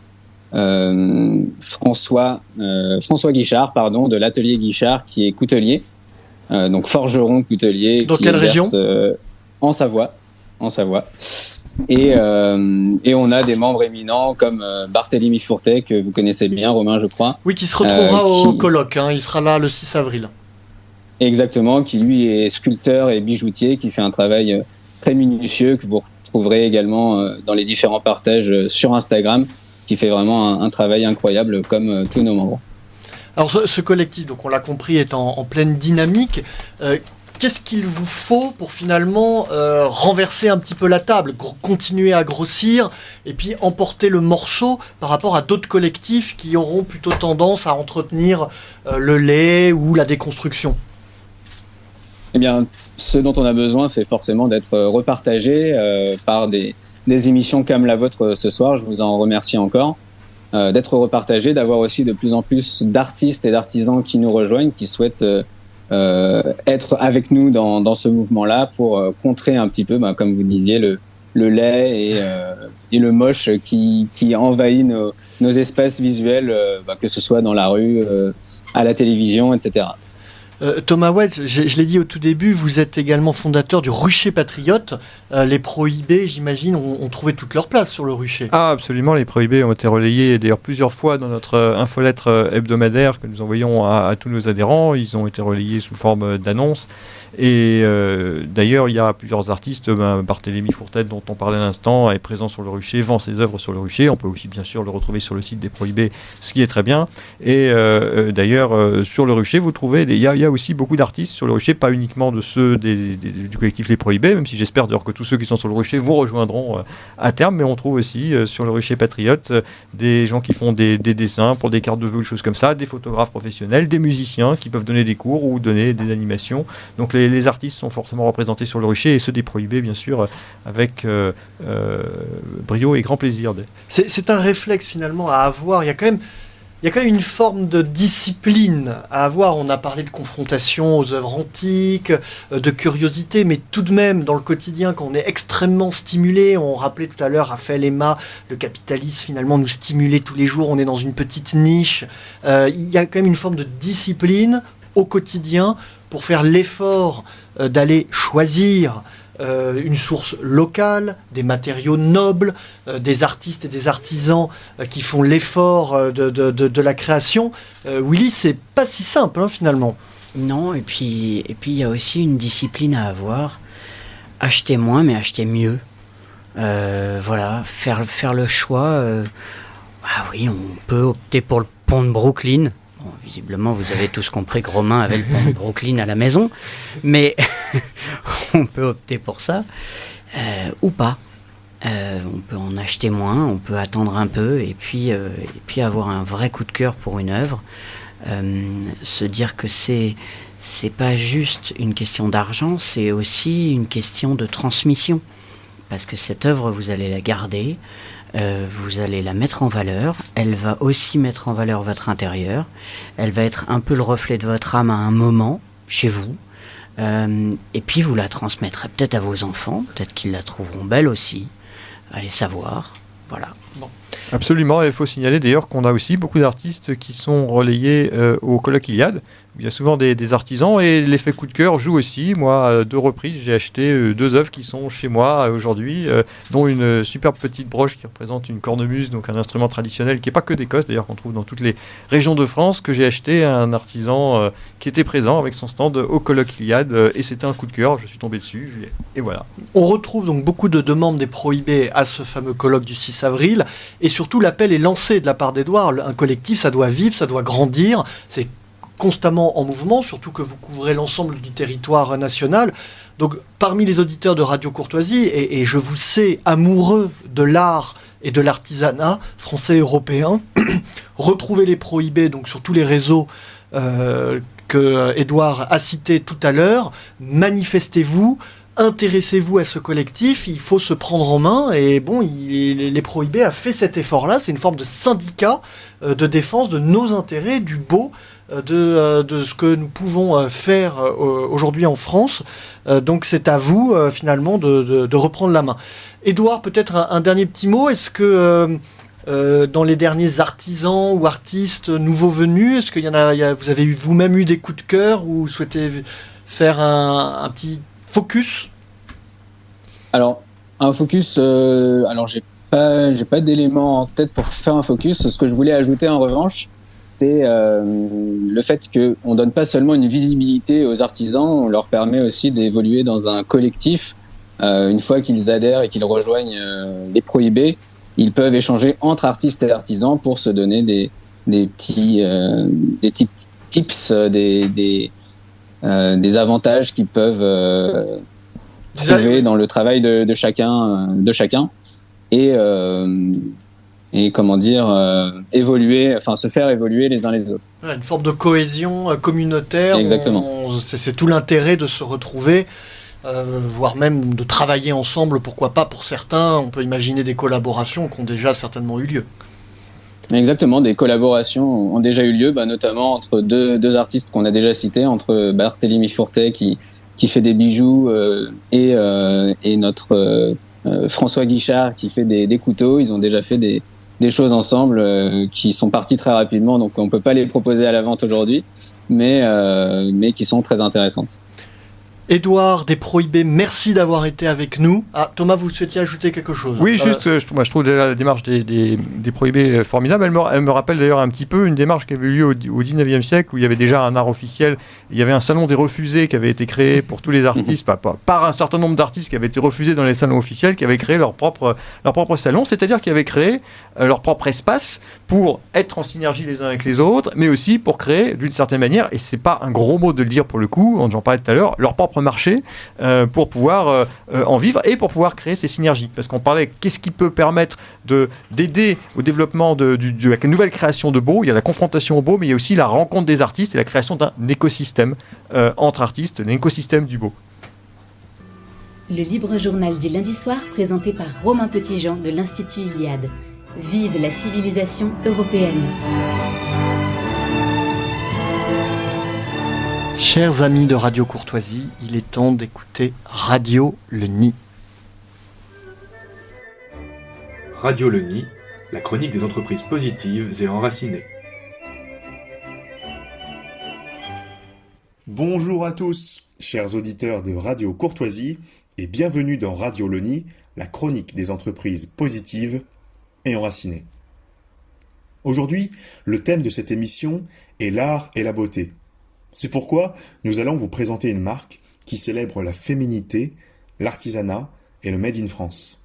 François Guichard, de l'atelier Guichard, qui est coutelier, donc forgeron coutelier. Dans quelle région ? En Savoie. Et on a des membres éminents comme Barthélemy Fourtet, que vous connaissez bien, Romain, je crois. Oui, qui se retrouvera au colloque, il sera là le 6 avril. Exactement, qui lui est sculpteur et bijoutier, qui fait un travail très minutieux, que vous retrouverez également dans les différents partages sur Instagram, qui fait vraiment un travail incroyable comme tous nos membres. Alors ce collectif, donc on l'a compris, est en pleine dynamique. Qu'est-ce qu'il vous faut pour finalement renverser un petit peu la table, continuer à grossir et puis emporter le morceau par rapport à d'autres collectifs qui auront plutôt tendance à entretenir le lait ou la déconstruction ? Eh bien, ce dont on a besoin, c'est forcément d'être repartagé par des émissions comme la vôtre ce soir. Je vous en remercie encore. d'être repartagé, d'avoir aussi de plus en plus d'artistes et d'artisans qui nous rejoignent, qui souhaitent être avec nous dans ce mouvement-là pour contrer un petit peu, comme vous disiez, le laid et le moche qui envahit nos espaces visuels, que ce soit dans la rue, à la télévision, etc. Thomas Wells, je l'ai dit au tout début, vous êtes également fondateur du Rucher Patriote. Les prohibés, j'imagine, ont trouvé toute leur place sur le rucher. Ah, absolument, les prohibés ont été relayés d'ailleurs plusieurs fois dans notre infolettre hebdomadaire que nous envoyons à tous nos adhérents. Ils ont été relayés sous forme d'annonces. Et d'ailleurs, il y a plusieurs artistes, Barthélémy Fourtet, dont on parlait à l'instant, est présent sur le rucher, vend ses œuvres sur le rucher. On peut aussi bien sûr le retrouver sur le site des prohibés, ce qui est très bien. Et d'ailleurs, sur le rucher, vous trouvez, il y a aussi beaucoup d'artistes sur le rucher, pas uniquement de ceux du collectif Les Prohibés, même si j'espère d'ailleurs que tous ceux qui sont sur le rucher vous rejoindront à terme, mais on trouve aussi sur le rucher Patriote des gens qui font des dessins pour des cartes de vœux, des choses comme ça, des photographes professionnels, des musiciens qui peuvent donner des cours ou donner des animations. Donc les artistes sont forcément représentés sur le rucher, et ceux des prohibés, bien sûr, avec brio et grand plaisir. C'est un réflexe finalement à avoir. Il y a quand même une forme de discipline à avoir. On a parlé de confrontation aux œuvres antiques, de curiosité, mais tout de même, dans le quotidien, quand on est extrêmement stimulé, on rappelait tout à l'heure Raphaël Emma, le capitalisme finalement nous stimulait tous les jours, on est dans une petite niche. Il y a quand même une forme de discipline au quotidien pour faire l'effort d'aller choisir une source locale, des matériaux nobles, des artistes et des artisans qui font l'effort de la création. Willy, c'est pas si simple finalement. Non, et puis il y a aussi une discipline à avoir. Acheter moins, mais acheter mieux. Voilà, faire le choix. Ah oui, on peut opter pour le pont de Brooklyn. Bon, visiblement, vous avez tous compris que Romain avait le pont de Brooklyn à la maison, mais on peut opter pour ça, ou pas. On peut en acheter moins, on peut attendre un peu, et puis avoir un vrai coup de cœur pour une œuvre. Se dire que c'est pas juste une question d'argent, c'est aussi une question de transmission. Parce que cette œuvre, vous allez la garder, vous allez la mettre en valeur, elle va aussi mettre en valeur votre intérieur, elle va être un peu le reflet de votre âme à un moment, chez vous, et puis vous la transmettrez peut-être à vos enfants, peut-être qu'ils la trouveront belle aussi, allez savoir, voilà. Bon. Absolument, et il faut signaler d'ailleurs qu'on a aussi beaucoup d'artistes qui sont relayés au colloque Iliade. Il y a souvent des artisans, et l'effet coup de cœur joue aussi. Moi, à 2 reprises, j'ai acheté 2 œuvres qui sont chez moi aujourd'hui, dont une superbe petite broche qui représente une cornemuse, donc un instrument traditionnel qui n'est pas que d'Écosse, d'ailleurs qu'on trouve dans toutes les régions de France, que j'ai acheté à un artisan qui était présent avec son stand au colloque Iliade, et c'était un coup de cœur, je suis tombé dessus, et voilà. On retrouve donc beaucoup de demandes des prohibés à ce fameux colloque du 6 avril, et surtout l'appel est lancé de la part d'Edouard. Un collectif, ça doit vivre, ça doit grandir, c'est constamment en mouvement, surtout que vous couvrez l'ensemble du territoire national. Donc parmi les auditeurs de Radio Courtoisie, et je vous sais amoureux de l'art et de l'artisanat français et européen, retrouvez les prohibés donc sur tous les réseaux que Edouard a cités tout à l'heure, manifestez-vous, intéressez-vous à ce collectif, il faut se prendre en main, et bon, les Prohibés a fait cet effort-là, c'est une forme de syndicat de défense de nos intérêts, du beau, de ce que nous pouvons faire aujourd'hui en France. Donc c'est à vous finalement de reprendre la main. Édouard, peut-être un dernier petit mot, est-ce que dans les derniers artisans ou artistes nouveaux venus, est-ce qu'il y en a, vous avez vous-même eu des coups de cœur, ou vous souhaitez faire un petit focus? Alors, un focus, alors j'ai pas d'éléments en tête pour faire un focus. Ce que je voulais ajouter en revanche, c'est le fait qu'on donne pas seulement une visibilité aux artisans, on leur permet aussi d'évoluer dans un collectif. Une fois qu'ils adhèrent et qu'ils rejoignent les Prohibés, ils peuvent échanger entre artistes et artisans pour se donner des petits tips, des avantages qu'ils peuvent trouver dans le travail de chacun, et comment dire, évoluer, enfin se faire évoluer les uns les autres. Une forme de cohésion communautaire. Exactement. C'est tout l'intérêt de se retrouver, voire même de travailler ensemble, pourquoi pas pour certains. On peut imaginer des collaborations qui ont déjà certainement eu lieu. Exactement, des collaborations ont déjà eu lieu, notamment entre deux artistes qu'on a déjà cités, entre Barthélemy Fourtet qui fait des bijoux et notre François Guichard qui fait des couteaux. Ils ont déjà fait des choses ensemble qui sont parties très rapidement, donc on peut pas les proposer à la vente aujourd'hui, mais qui sont très intéressantes. Édouard des Prohibés, merci d'avoir été avec nous. Ah, Thomas, vous souhaitiez ajouter quelque chose? Oui, juste, moi je trouve déjà la démarche des Prohibés formidable. Elle me rappelle d'ailleurs un petit peu une démarche qui avait eu lieu au 19e siècle, où il y avait déjà un art officiel. Il y avait un salon des refusés qui avait été créé pour tous les artistes, par un certain nombre d'artistes qui avaient été refusés dans les salons officiels, qui avaient créé leur propre salon, c'est-à-dire qui avaient créé leur propre espace pour être en synergie les uns avec les autres, mais aussi pour créer d'une certaine manière, et c'est pas un gros mot de le dire pour le coup, j'en parlais tout à l'heure, leur propre marché pour pouvoir en vivre et pour pouvoir créer ces synergies. Parce qu'on parlait, qu'est-ce qui peut permettre d'aider au développement de la nouvelle création de Beau? Il y a la confrontation au Beau, mais il y a aussi la rencontre des artistes et la création d'un écosystème entre artistes, l'écosystème du Beau. Le libre journal du lundi soir présenté par Romain Petitjean de l'Institut Iliade. Vive la civilisation européenne. Chers amis de Radio Courtoisie, il est temps d'écouter Radio Le Nid. Radio Le Nid, la chronique des entreprises positives et enracinées. Bonjour à tous, chers auditeurs de Radio Courtoisie, et bienvenue dans Radio Le Nid, la chronique des entreprises positives et enracinées. Aujourd'hui, le thème de cette émission est l'art et la beauté. C'est pourquoi nous allons vous présenter une marque qui célèbre la féminité, l'artisanat et le Made in France.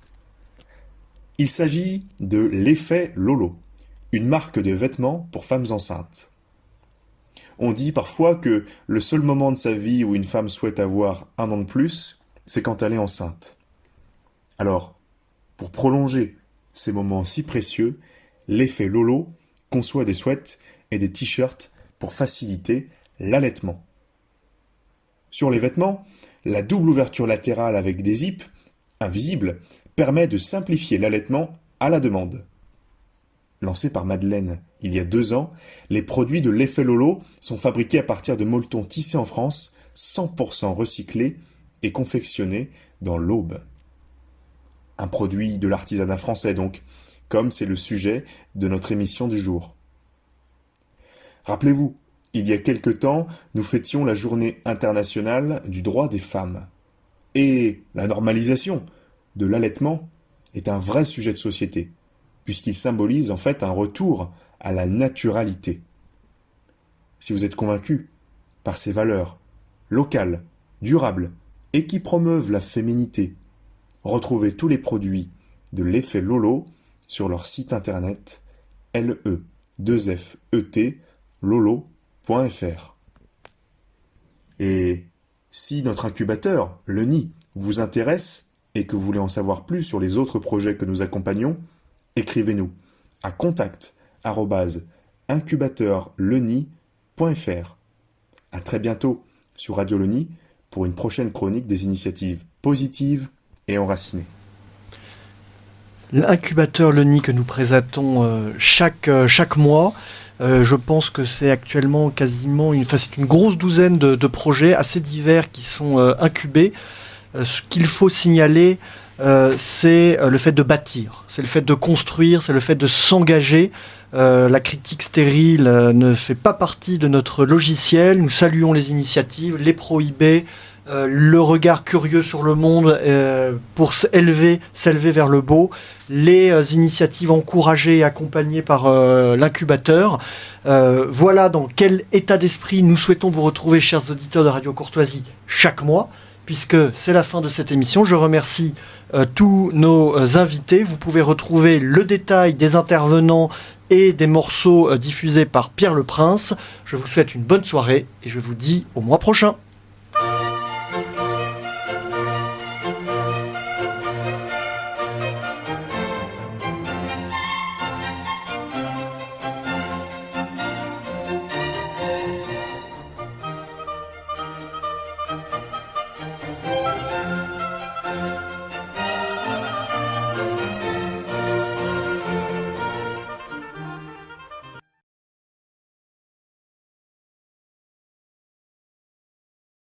Il s'agit de l'Effet Lolo, une marque de vêtements pour femmes enceintes. On dit parfois que le seul moment de sa vie où une femme souhaite avoir un an de plus, c'est quand elle est enceinte. Alors, pour prolonger ces moments si précieux, l'Effet Lolo conçoit des sweats et des t-shirts pour faciliter l'allaitement. Sur les vêtements, la double ouverture latérale avec des zips, invisibles, permet de simplifier l'allaitement à la demande. Lancé par Madeleine il y a 2 ans, les produits de l'Effet Lolo sont fabriqués à partir de molletons tissés en France, 100% recyclés et confectionnés dans l'Aube. Un produit de l'artisanat français donc, comme c'est le sujet de notre émission du jour. Rappelez-vous, il y a quelque temps, nous fêtions la journée internationale du droit des femmes. Et la normalisation de l'allaitement est un vrai sujet de société, puisqu'il symbolise en fait un retour à la naturalité. Si vous êtes convaincu par ces valeurs locales, durables et qui promeuvent la féminité, retrouvez tous les produits de l'Effet Lolo sur leur site internet le2fet lolo.fr. Et si notre incubateur, le Nid, vous intéresse et que vous voulez en savoir plus sur les autres projets que nous accompagnons, écrivez-nous à contact@incubateurlenid.fr. À très bientôt sur Radio Le Nid pour une prochaine chronique des initiatives positives et enracinées. L'incubateur Le Nid que nous présentons chaque mois, je pense que c'est actuellement quasiment c'est une grosse douzaine de projets assez divers qui sont incubés. Ce qu'il faut signaler, c'est le fait de bâtir, c'est le fait de construire, c'est le fait de s'engager. La critique stérile ne fait pas partie de notre logiciel. Nous saluons les initiatives, les prohibés, le regard curieux sur le monde pour s'élever vers le beau, les initiatives encouragées et accompagnées par l'incubateur. Voilà dans quel état d'esprit nous souhaitons vous retrouver, chers auditeurs de Radio Courtoisie, chaque mois, puisque c'est la fin de cette émission. Je remercie tous nos invités. Vous pouvez retrouver le détail des intervenants et des morceaux diffusés par Pierre Le Prince. Je vous souhaite une bonne soirée et je vous dis au mois prochain.